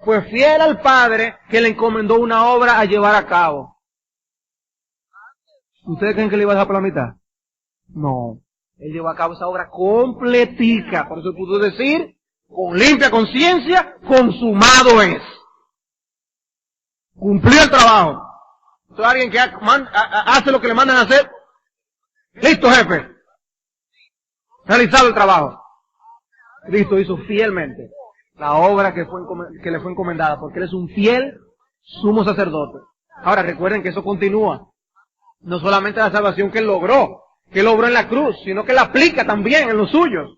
A: fue fiel al Padre que le encomendó una obra a llevar a cabo. ¿Ustedes creen que le iba a dejar por la mitad? No. Él llevó a cabo esa obra completica. Por eso pudo decir, con limpia conciencia, consumado es. Cumplió el trabajo. Entonces alguien que hace lo que le mandan a hacer. Listo, jefe. Realizado el trabajo. Cristo hizo fielmente la obra que le fue encomendada, porque Él es un fiel sumo sacerdote. Ahora recuerden que eso continúa. No solamente la salvación que Él logró, que Él obró en la cruz, sino que la aplica también en los suyos.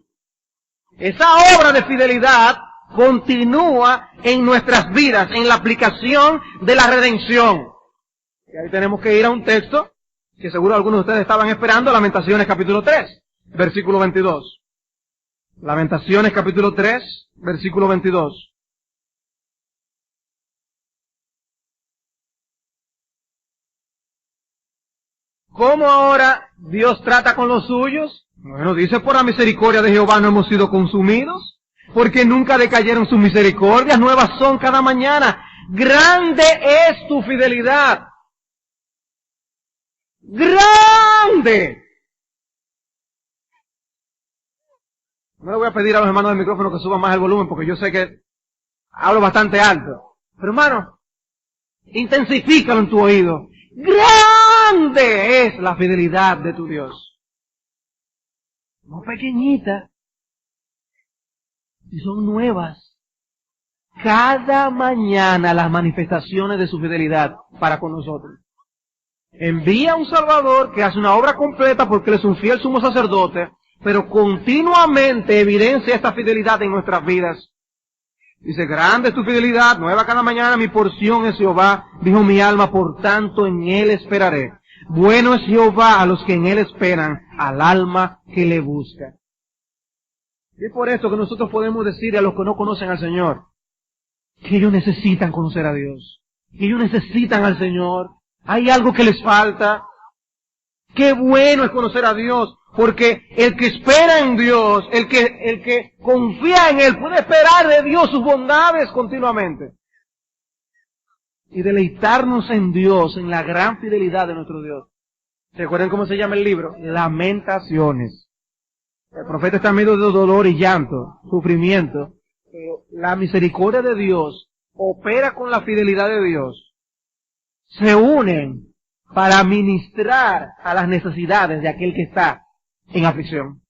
A: Esa obra de fidelidad continúa en nuestras vidas, en la aplicación de la redención. Y ahí tenemos que ir a un texto que seguro algunos de ustedes estaban esperando, Lamentaciones capítulo 3, versículo 22. Lamentaciones capítulo 3, versículo 22. ¿Cómo ahora Dios trata con los suyos? Bueno, dice, por la misericordia de Jehová no hemos sido consumidos, porque nunca decayeron sus misericordias, nuevas son cada mañana. Grande es tu fidelidad. ¡Grande! No le voy a pedir a los hermanos del micrófono que suban más el volumen, porque yo sé que hablo bastante alto. Pero hermano, intensifícalo en tu oído. ¡Grande es la fidelidad de tu Dios! No pequeñita. Y son nuevas. Cada mañana las manifestaciones de su fidelidad para con nosotros. Envía a un Salvador que hace una obra completa porque Él es un fiel sumo sacerdote, pero continuamente evidencia esta fidelidad en nuestras vidas. Dice, grande es tu fidelidad, nueva cada mañana, mi porción es Jehová, dijo mi alma, por tanto en Él esperaré. Bueno es Jehová a los que en Él esperan, al alma que le busca. Y es por esto que nosotros podemos decir a los que no conocen al Señor, que ellos necesitan conocer a Dios, que ellos necesitan al Señor. Hay algo que les falta. Qué bueno es conocer a Dios, porque el que espera en Dios, el que confía en Él, puede esperar de Dios sus bondades continuamente. Y deleitarnos en Dios, en la gran fidelidad de nuestro Dios. ¿Recuerdan cómo se llama el libro? Lamentaciones. El profeta está en medio de dolor y llanto, sufrimiento. Pero la misericordia de Dios opera con la fidelidad de Dios. Se unen para ministrar a las necesidades de aquel que está en aflicción.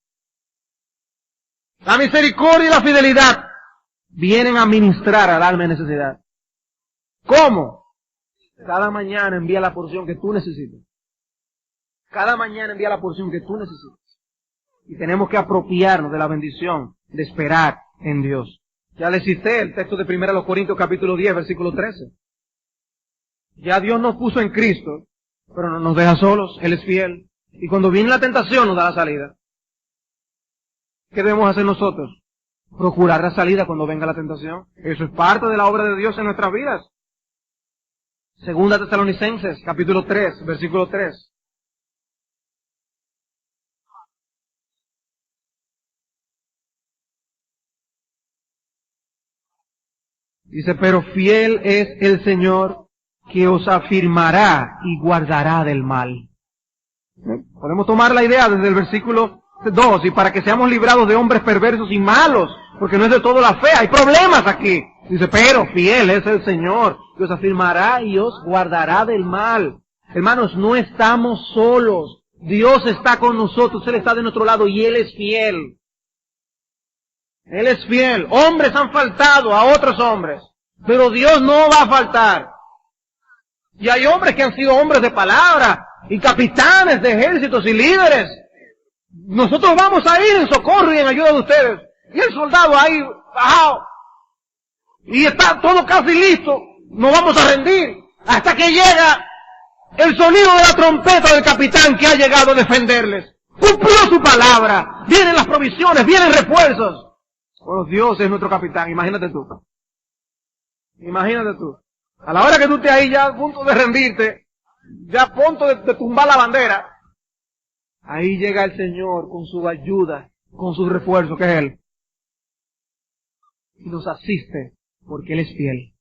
A: La misericordia y la fidelidad vienen a ministrar al alma en necesidad. ¿Cómo? Cada mañana envía la porción que tú necesitas. Cada mañana envía la porción que tú necesitas. Y tenemos que apropiarnos de la bendición de esperar en Dios. Ya les cité el texto de 1 Corintios capítulo 10, versículo 13. Ya Dios nos puso en Cristo, pero no nos deja solos, Él es fiel. Y cuando viene la tentación nos da la salida. ¿Qué debemos hacer nosotros? Procurar la salida cuando venga la tentación. Eso es parte de la obra de Dios en nuestras vidas. Segunda Tesalonicenses, capítulo 3, versículo 3. Dice, pero fiel es el Señor que os afirmará y guardará del mal. Podemos tomar la idea desde el versículo 2, y para que seamos librados de hombres perversos y malos, porque no es de todo la fe, hay problemas aquí. Dice, pero fiel es el Señor que os afirmará y os guardará del mal. Hermanos, no estamos solos. Dios está con nosotros, Él está de nuestro lado y Él es fiel. Él es fiel. Hombres han faltado a otros hombres, pero Dios no va a faltar. Y hay hombres que han sido hombres de palabra, y capitanes de ejércitos y líderes. Nosotros vamos a ir en socorro y en ayuda de ustedes. Y el soldado ahí bajado, y está todo casi listo. No vamos a rendir hasta que llega el sonido de la trompeta del capitán que ha llegado a defenderles. Cumplió su palabra. Vienen las provisiones, vienen refuerzos. Bueno, Dios es nuestro capitán, imagínate tú. Imagínate tú. A la hora que tú estés ahí ya a punto de rendirte, ya a punto de tumbar la bandera, ahí llega el Señor con su ayuda, con su refuerzo, que es Él. Y nos asiste, porque Él es fiel.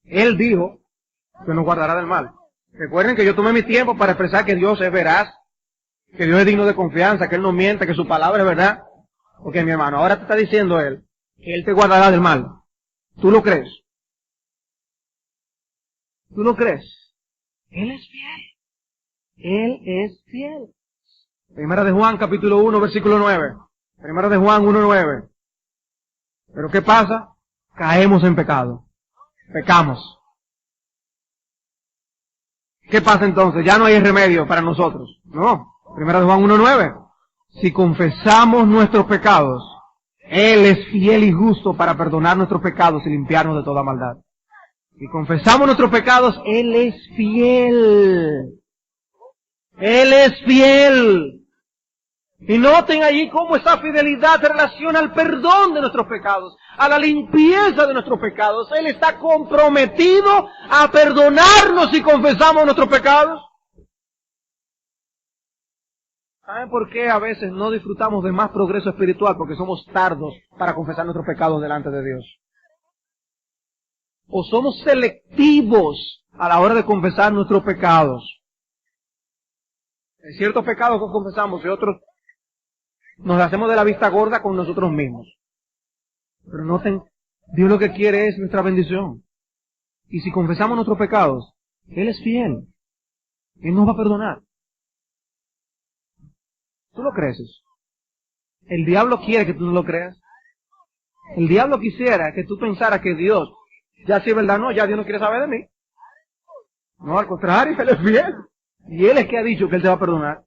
A: Él dijo que nos guardará del mal. Recuerden que yo tomé mi tiempo para expresar que Dios es veraz, que Dios es digno de confianza, que Él no miente, que su palabra es verdad. Porque mi hermano, ahora te está diciendo Él que Él te guardará del mal. ¿Tú lo crees? ¿Tú lo crees? Él es fiel. Él es fiel. Primera de Juan, capítulo 1, versículo 9. Primera de Juan 1, 9. ¿Pero qué pasa? Caemos en pecado. Pecamos. ¿Qué pasa entonces? Ya no hay remedio para nosotros. No. Primera de Juan 1:9. Si confesamos nuestros pecados, Él es fiel y justo para perdonar nuestros pecados y limpiarnos de toda maldad. Si confesamos nuestros pecados, Él es fiel. Él es fiel. Y noten allí cómo esa fidelidad se relaciona al perdón de nuestros pecados, a la limpieza de nuestros pecados. Él está comprometido a perdonarnos si confesamos nuestros pecados. ¿Saben por qué a veces no disfrutamos de más progreso espiritual? Porque somos tardos para confesar nuestros pecados delante de Dios. O somos selectivos a la hora de confesar nuestros pecados. Hay ciertos pecados que confesamos y otros nos hacemos de la vista gorda con nosotros mismos. Pero noten, Dios lo que quiere es nuestra bendición. Y si confesamos nuestros pecados, Él es fiel. Él nos va a perdonar. ¿Tú lo crees? El diablo quiere que tú no lo creas. El diablo quisiera que tú pensaras que Dios, ya si es verdad, no, ya Dios no quiere saber de mí. No, al contrario, Él es fiel. Y Él es que ha dicho que Él te va a perdonar.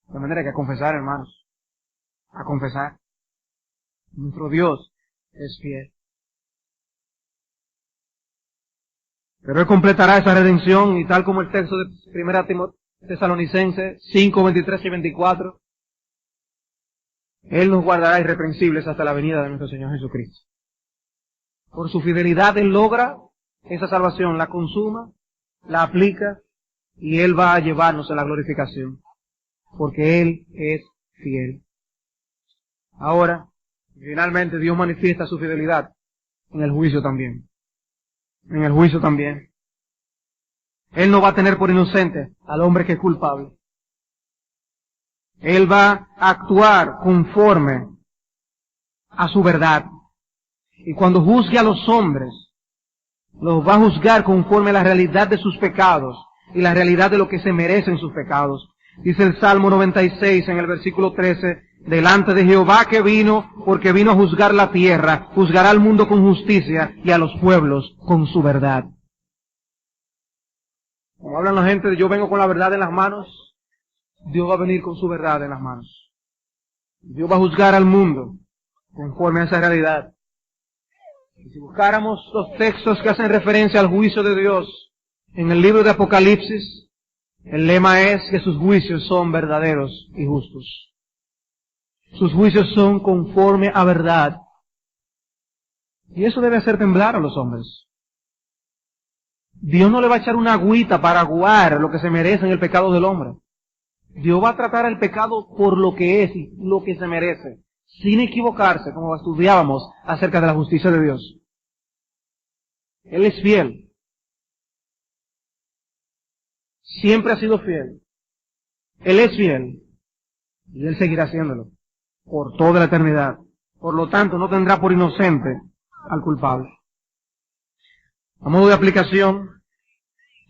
A: De manera que a confesar, hermanos. A confesar. Nuestro Dios es fiel. Pero Él completará esa redención y tal como el texto de 1 Tesalonicenses 5, 23 y 24, Él nos guardará irreprensibles hasta la venida de nuestro Señor Jesucristo. Por su fidelidad Él logra esa salvación, la consuma, la aplica y Él va a llevarnos a la glorificación. Porque Él es fiel. Ahora, finalmente Dios manifiesta su fidelidad en el juicio también. En el juicio también. Él no va a tener por inocente al hombre que es culpable. Él va a actuar conforme a su verdad. Y cuando juzgue a los hombres, los va a juzgar conforme a la realidad de sus pecados y la realidad de lo que se merecen sus pecados. Dice el Salmo 96 en el versículo 13, delante de Jehová que vino, porque vino a juzgar la tierra, juzgará al mundo con justicia y a los pueblos con su verdad. Como hablan la gente de yo vengo con la verdad en las manos, Dios va a venir con su verdad en las manos. Dios va a juzgar al mundo conforme a esa realidad. Y si buscáramos los textos que hacen referencia al juicio de Dios en el libro de Apocalipsis, el lema es que sus juicios son verdaderos y justos. Sus juicios son conforme a verdad. Y eso debe hacer temblar a los hombres. Dios no le va a echar una agüita para aguar lo que se merece en el pecado del hombre. Dios va a tratar el pecado por lo que es y lo que se merece, sin equivocarse, como estudiábamos acerca de la justicia de Dios. Él es fiel. Siempre ha sido fiel. Él es fiel. Y Él seguirá haciéndolo por toda la eternidad. Por lo tanto, no tendrá por inocente al culpable. A modo de aplicación,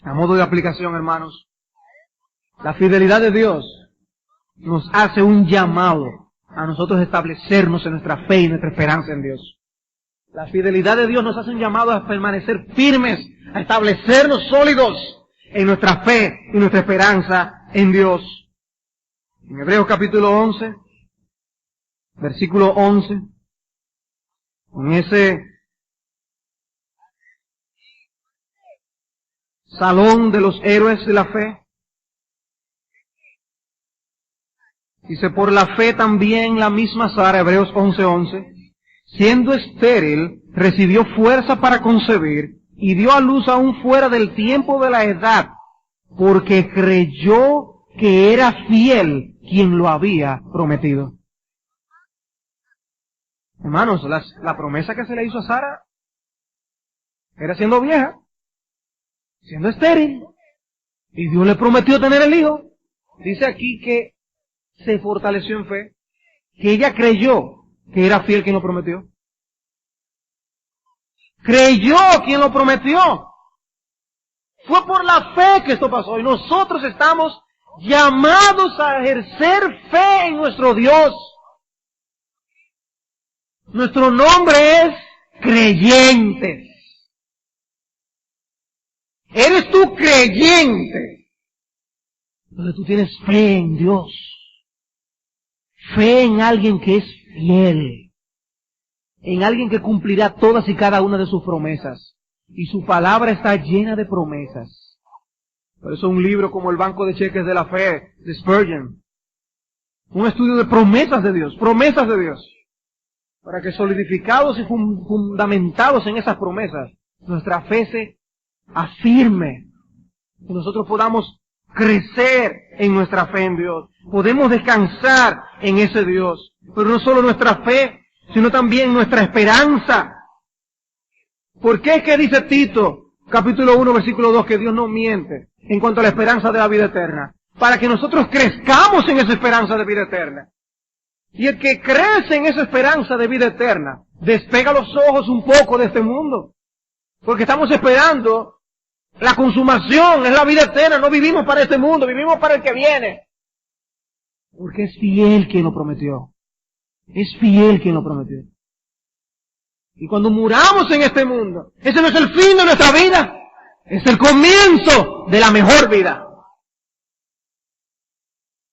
A: hermanos, la fidelidad de Dios nos hace un llamado a nosotros establecernos en nuestra fe y nuestra esperanza en Dios. La fidelidad de Dios nos hace un llamado a permanecer firmes, a establecernos sólidos en nuestra fe y nuestra esperanza en Dios. En Hebreos capítulo 11, versículo 11, en ese salón de los héroes de la fe, dice, por la fe también la misma Sara, Hebreos 11:11, siendo estéril, recibió fuerza para concebir y dio a luz aún fuera del tiempo de la edad, porque creyó que era fiel quien lo había prometido. Hermanos, la promesa que se le hizo a Sara era siendo vieja, siendo estéril, y Dios le prometió tener el hijo. Dice aquí que se fortaleció en fe, que ella creyó que era fiel quien lo prometió. Creyó quien lo prometió. Fue por la fe que esto pasó, y nosotros estamos llamados a ejercer fe en nuestro Dios. Nuestro nombre es creyentes. ¿Eres tú creyente? Entonces tú tienes fe en Dios. Fe en alguien que es fiel. En alguien que cumplirá todas y cada una de sus promesas. Y su palabra está llena de promesas. Por eso un libro como El Banco de Cheques de la Fe, de Spurgeon. Un estudio de promesas de Dios. Promesas de Dios. Para que solidificados y fundamentados en esas promesas, nuestra fe se afirme. Que nosotros podamos crecer en nuestra fe en Dios. Podemos descansar en ese Dios. Pero no solo nuestra fe, sino también nuestra esperanza. ¿Por qué es que dice Tito, capítulo 1, versículo 2, que Dios no miente en cuanto a la esperanza de la vida eterna? Para que nosotros crezcamos en esa esperanza de vida eterna. Y el que crece en esa esperanza de vida eterna, despega los ojos un poco de este mundo. Porque estamos esperando la consumación, es la vida eterna. No vivimos para este mundo, vivimos para el que viene. Porque es fiel quien lo prometió. Es fiel quien lo prometió. Y cuando muramos en este mundo, ese no es el fin de nuestra vida, es el comienzo de la mejor vida.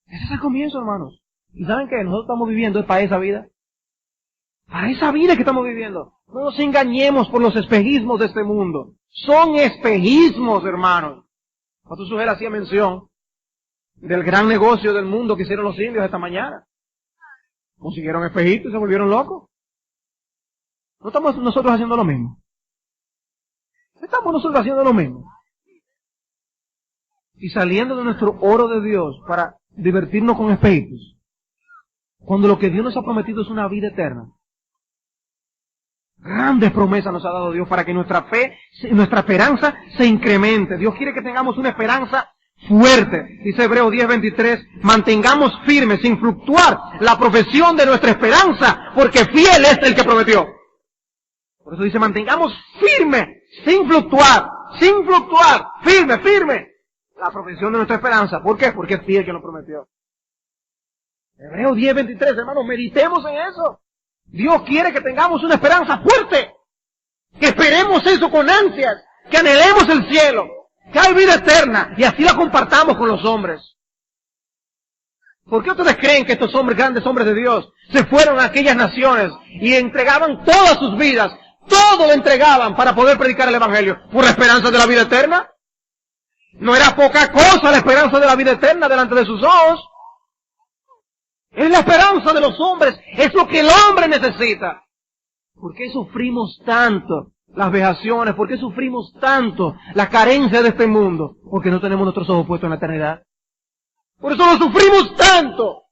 A: Ese es el comienzo, hermanos. ¿Y saben qué? Nosotros estamos viviendo es para esa vida. Para esa vida que estamos viviendo. No nos engañemos por los espejismos de este mundo. Son espejismos, hermanos. Pastor Sujel hacía mención del gran negocio del mundo que hicieron los indios esta mañana. Consiguieron espejitos y se volvieron locos. ¿No estamos nosotros haciendo lo mismo? Estamos nosotros haciendo lo mismo. Y saliendo de nuestro oro de Dios para divertirnos con espejitos. Cuando lo que Dios nos ha prometido es una vida eterna. Grandes promesas nos ha dado Dios para que nuestra fe, nuestra esperanza se incremente. Dios quiere que tengamos una esperanza fuerte. Dice Hebreos 10:23, mantengamos firmes, sin fluctuar, la profesión de nuestra esperanza, porque fiel es el que prometió. Por eso dice, mantengamos firme, sin fluctuar, firme, la profesión de nuestra esperanza. ¿Por qué? Porque es fiel que lo prometió. Hebreos 10:23, hermanos, meditemos en eso. Dios quiere que tengamos una esperanza fuerte, que esperemos eso con ansias, que anhelemos el cielo, que hay vida eterna, y así la compartamos con los hombres. ¿Por qué ustedes creen que estos hombres, grandes hombres de Dios, se fueron a aquellas naciones y entregaban todas sus vidas, todo lo entregaban para poder predicar el Evangelio? ¿Por la esperanza de la vida eterna? No era poca cosa la esperanza de la vida eterna delante de sus ojos. Es la esperanza de los hombres, es lo que el hombre necesita. ¿Por qué sufrimos tanto las vejaciones? ¿Por qué sufrimos tanto la carencia de este mundo? Porque no tenemos nuestros ojos puestos en la eternidad. Por eso lo sufrimos tanto.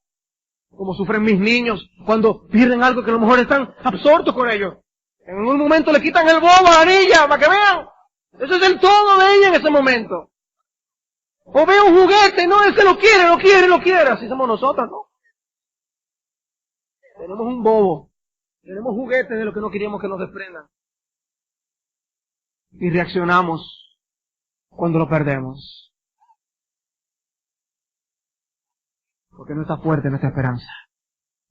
A: Como sufren mis niños cuando pierden algo que a lo mejor están absortos con ellos. En un momento le quitan el bobo a la niña para que vean. Ese es el todo de ella en ese momento. O ve un juguete, no, ese lo quiere. Así somos nosotros, ¿no? Tenemos un bobo. Tenemos juguetes de lo que no queríamos que nos desprendan. Y reaccionamos cuando lo perdemos. Porque no está fuerte nuestra esperanza.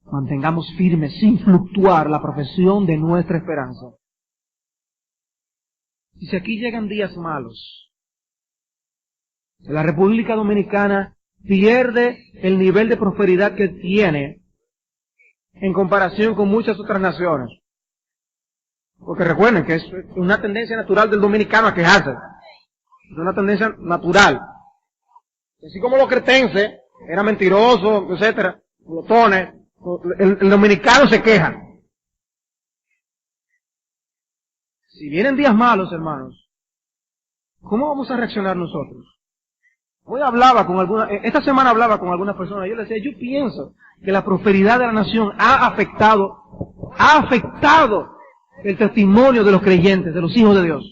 A: Mantengamos firmes, sin fluctuar, la profesión de nuestra esperanza. Y si aquí llegan días malos, la República Dominicana pierde el nivel de prosperidad que tiene en comparación con muchas otras naciones. Porque recuerden que es una tendencia natural del dominicano a quejarse. Es una tendencia natural. Así como los cretenses eran mentirosos, etcétera, glotones, el dominicano se queja. Si vienen días malos, hermanos, ¿cómo vamos a reaccionar nosotros? Esta semana hablaba con algunas personas, yo les decía, yo pienso que la prosperidad de la nación ha afectado el testimonio de los creyentes, de los hijos de Dios.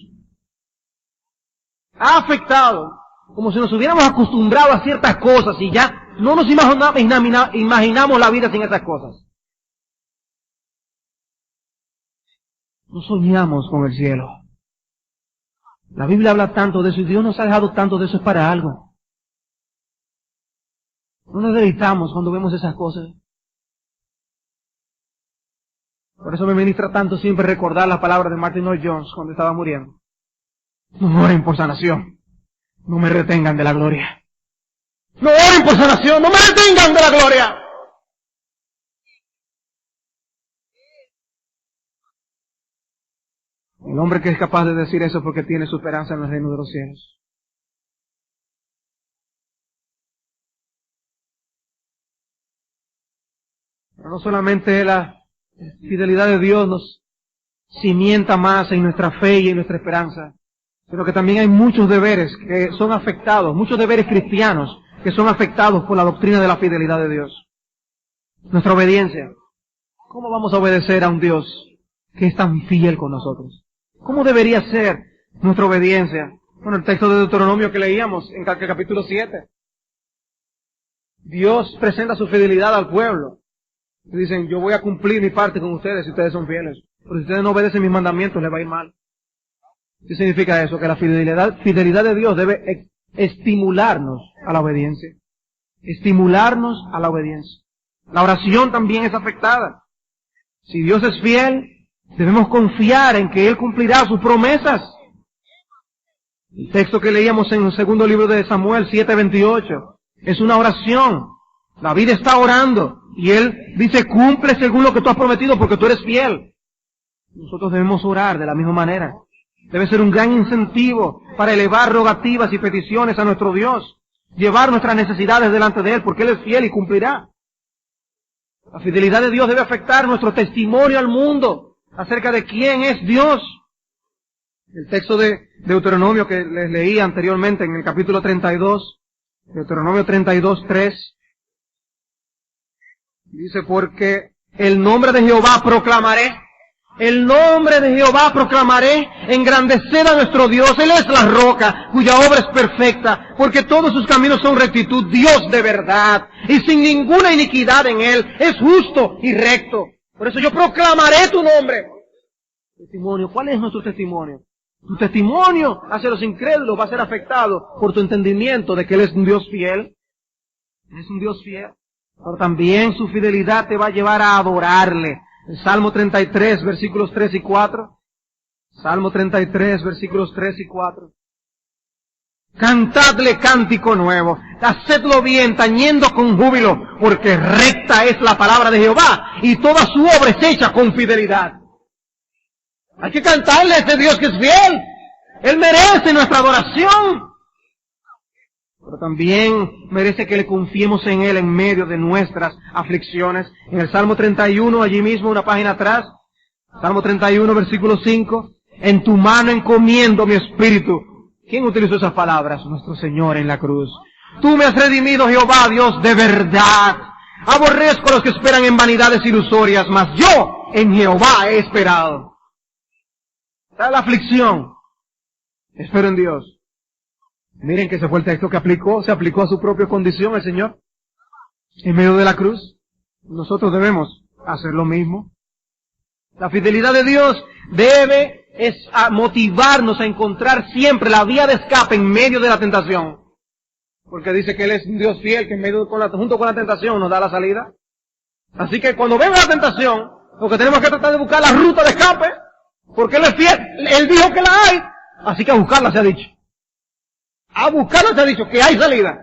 A: Ha afectado, como si nos hubiéramos acostumbrado a ciertas cosas y ya no nos imaginamos la vida sin esas cosas. No soñamos con el cielo. La Biblia habla tanto de eso y Dios nos ha dejado tanto de eso, es para algo. No nos deleitamos cuando vemos esas cosas. Por eso me ministra tanto siempre recordar las palabras de Martin Lloyd Jones cuando estaba muriendo. No oren por sanación. No me retengan de la gloria. No oren por sanación, no me detengan de la gloria. El hombre que es capaz de decir eso es porque tiene su esperanza en el reino de los cielos. Pero no solamente la fidelidad de Dios nos cimienta más en nuestra fe y en nuestra esperanza, sino que también hay muchos deberes que son afectados, muchos deberes cristianos que son afectados por la doctrina de la fidelidad de Dios. Nuestra obediencia. ¿Cómo vamos a obedecer a un Dios que es tan fiel con nosotros? ¿Cómo debería ser nuestra obediencia? Bueno, el texto de Deuteronomio que leíamos en el capítulo 7. Dios presenta su fidelidad al pueblo. Y dicen, yo voy a cumplir mi parte con ustedes si ustedes son fieles. Pero si ustedes no obedecen mis mandamientos, les va a ir mal. ¿Qué significa eso? Que la fidelidad de Dios debe estimularnos a la obediencia. Estimularnos a la obediencia. La oración también es afectada. Si Dios es fiel, debemos confiar en que Él cumplirá sus promesas. El texto que leíamos en el segundo libro de Samuel 7:28 es una oración. David está orando y él dice, cumple según lo que tú has prometido porque tú eres fiel. Nosotros debemos orar de la misma manera. Debe ser un gran incentivo para elevar rogativas y peticiones a nuestro Dios. Llevar nuestras necesidades delante de Él porque Él es fiel y cumplirá. La fidelidad de Dios debe afectar nuestro testimonio al mundo acerca de quién es Dios. El texto de Deuteronomio que les leí anteriormente en el capítulo 32, Deuteronomio 32:3, dice, porque el nombre de Jehová proclamaré, el nombre de Jehová proclamaré, engrandecer a nuestro Dios, Él es la roca, cuya obra es perfecta, porque todos sus caminos son rectitud, Dios de verdad, y sin ninguna iniquidad en Él, es justo y recto. Por eso yo proclamaré tu nombre. Testimonio, ¿cuál es nuestro testimonio? Tu testimonio hacia los incrédulos va a ser afectado por tu entendimiento de que Él es un Dios fiel. Es un Dios fiel. Pero también su fidelidad te va a llevar a adorarle. El Salmo 33, versículos 3 y 4. Salmo 33, versículos 3 y 4. Cantadle cántico nuevo, hacedlo bien, tañendo con júbilo, porque recta es la palabra de Jehová, y toda su obra es hecha con fidelidad. Hay que cantarle a ese Dios que es fiel. Él merece nuestra adoración. Pero también merece que le confiemos en Él en medio de nuestras aflicciones. En el Salmo 31, allí mismo, una página atrás, Salmo 31, versículo 5, en tu mano encomiendo mi espíritu. ¿Quién utilizó esas palabras? Nuestro Señor en la cruz. Tú me has redimido, Jehová, Dios de verdad. Aborrezco a los que esperan en vanidades ilusorias, mas yo en Jehová he esperado. Está la aflicción. Espero en Dios. Miren que ese fue el texto que se aplicó a su propia condición el Señor. En medio de la cruz. Nosotros debemos hacer lo mismo. La fidelidad de Dios debe motivarnos a encontrar siempre la vía de escape en medio de la tentación. Porque dice que Él es un Dios fiel que junto con la tentación nos da la salida. Así que cuando venga la tentación, lo que tenemos que tratar de buscar la ruta de escape, porque Él es fiel. Él dijo que la hay. Así que a buscarla se ha dicho. A buscarla se ha dicho que hay salida.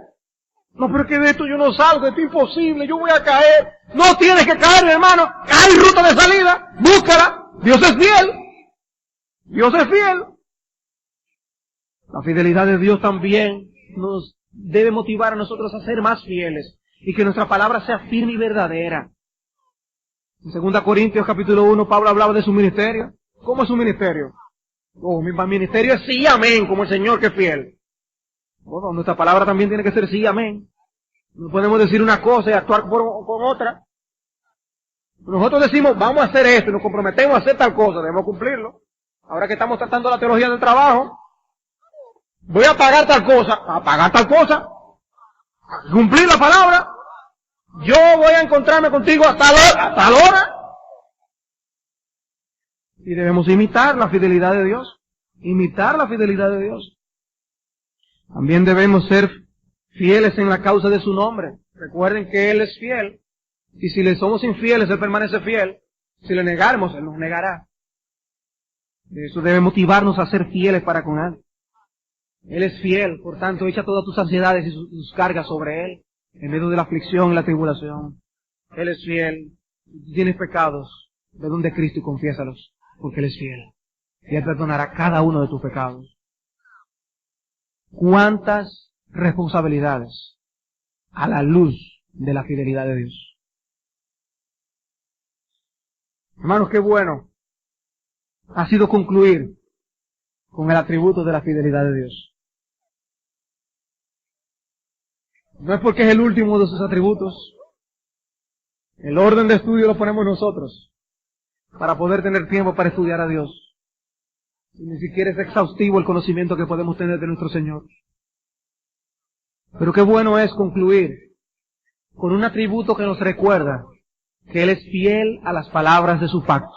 A: No, pero que de esto yo no salgo, esto es imposible, yo voy a caer. No tienes que caer, hermano. Hay ruta de salida. Búscala. Dios es fiel. Dios es fiel. La fidelidad de Dios también nos debe motivar a nosotros a ser más fieles y que nuestra palabra sea firme y verdadera. En 2 Corintios capítulo 1, Pablo hablaba de su ministerio. ¿Cómo es su ministerio? Mi ministerio es sí, amén, como el Señor que es fiel. Bueno, nuestra palabra también tiene que ser sí, amén. No podemos decir una cosa y actuar con otra. Nosotros decimos, vamos a hacer esto, y nos comprometemos a hacer tal cosa, debemos cumplirlo. Ahora que estamos tratando la teología del trabajo, voy a pagar tal cosa, cumplir la palabra. Yo voy a encontrarme contigo a tal hora. Y debemos imitar la fidelidad de Dios. Imitar la fidelidad de Dios. También debemos ser fieles en la causa de su nombre. Recuerden que Él es fiel. Y si le somos infieles, Él permanece fiel. Si le negáramos, Él nos negará. Eso debe motivarnos a ser fieles para con Él. Él es fiel, por tanto, echa todas tus ansiedades y sus cargas sobre Él, en medio de la aflicción y la tribulación. Él es fiel. Si tú tienes pecados, ve donde Cristo y confiésalos, porque Él es fiel. Y Él perdonará cada uno de tus pecados. ¿Cuántas responsabilidades a la luz de la fidelidad de Dios? Hermanos, qué bueno ha sido concluir con el atributo de la fidelidad de Dios. No es porque es el último de sus atributos. El orden de estudio lo ponemos nosotros para poder tener tiempo para estudiar a Dios. Y ni siquiera es exhaustivo el conocimiento que podemos tener de nuestro Señor. Pero qué bueno es concluir con un atributo que nos recuerda que Él es fiel a las palabras de su pacto.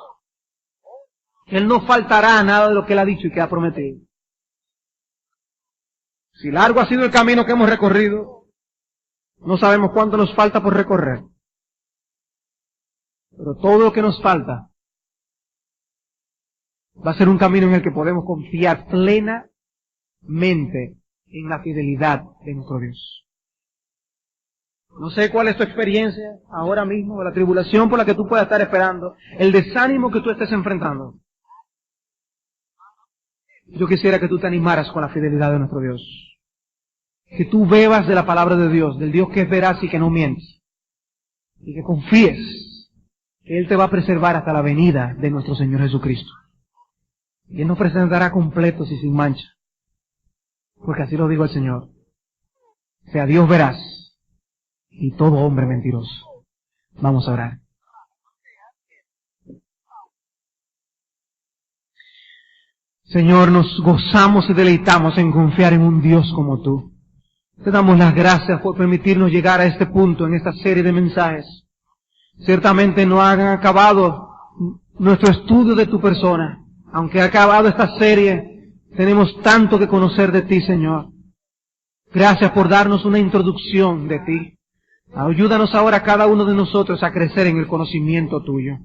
A: Él no faltará a nada de lo que Él ha dicho y que ha prometido. Si largo ha sido el camino que hemos recorrido, no sabemos cuánto nos falta por recorrer. Pero todo lo que nos falta va a ser un camino en el que podemos confiar plenamente en la fidelidad de nuestro Dios. No sé cuál es tu experiencia ahora mismo, la tribulación por la que tú puedas estar esperando, el desánimo que tú estés enfrentando. Yo quisiera que tú te animaras con la fidelidad de nuestro Dios. Que tú bebas de la palabra de Dios, del Dios que es veraz y que no miente. Y que confíes que Él te va a preservar hasta la venida de nuestro Señor Jesucristo. Y Él nos presentará completos y sin mancha. Porque así lo dijo el Señor. Sea Dios veraz y todo hombre mentiroso. Vamos a orar. Señor, nos gozamos y deleitamos en confiar en un Dios como tú. Te damos las gracias por permitirnos llegar a este punto en esta serie de mensajes. Ciertamente no han acabado nuestro estudio de tu persona. Aunque ha acabado esta serie, tenemos tanto que conocer de ti, Señor. Gracias por darnos una introducción de ti. Ayúdanos ahora cada uno de nosotros a crecer en el conocimiento tuyo,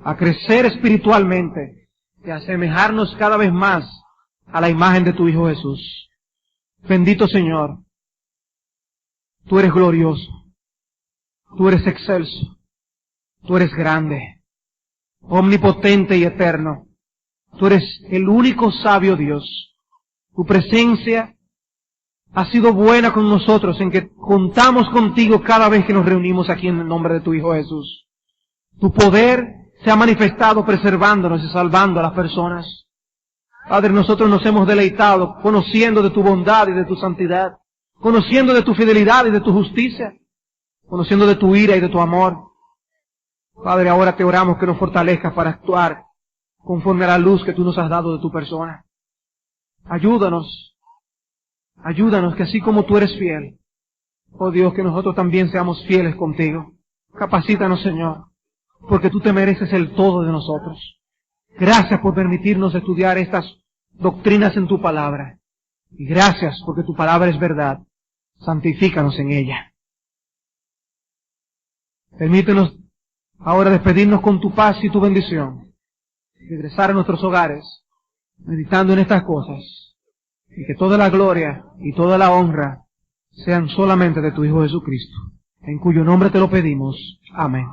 A: a crecer espiritualmente y a asemejarnos cada vez más a la imagen de tu Hijo Jesús. Bendito Señor, tú eres glorioso, tú eres excelso, tú eres grande, omnipotente y eterno. Tú eres el único sabio Dios. Tu presencia ha sido buena con nosotros en que contamos contigo cada vez que nos reunimos aquí en el nombre de tu Hijo Jesús. Tu poder se ha manifestado preservándonos y salvando a las personas. Padre, nosotros nos hemos deleitado conociendo de tu bondad y de tu santidad, conociendo de tu fidelidad y de tu justicia, conociendo de tu ira y de tu amor. Padre, ahora te oramos que nos fortalezcas para actuar conforme a la luz que tú nos has dado de tu persona. Ayúdanos que así como tú eres fiel, oh Dios, que nosotros también seamos fieles contigo. Capacítanos, Señor, porque tú te mereces el todo de nosotros. Gracias por permitirnos estudiar estas doctrinas en tu palabra. Y gracias porque tu palabra es verdad. Santifícanos en ella. Permítenos ahora despedirnos con tu paz y tu bendición. Regresar a nuestros hogares, meditando en estas cosas, y que toda la gloria y toda la honra sean solamente de tu Hijo Jesucristo, en cuyo nombre te lo pedimos. Amén.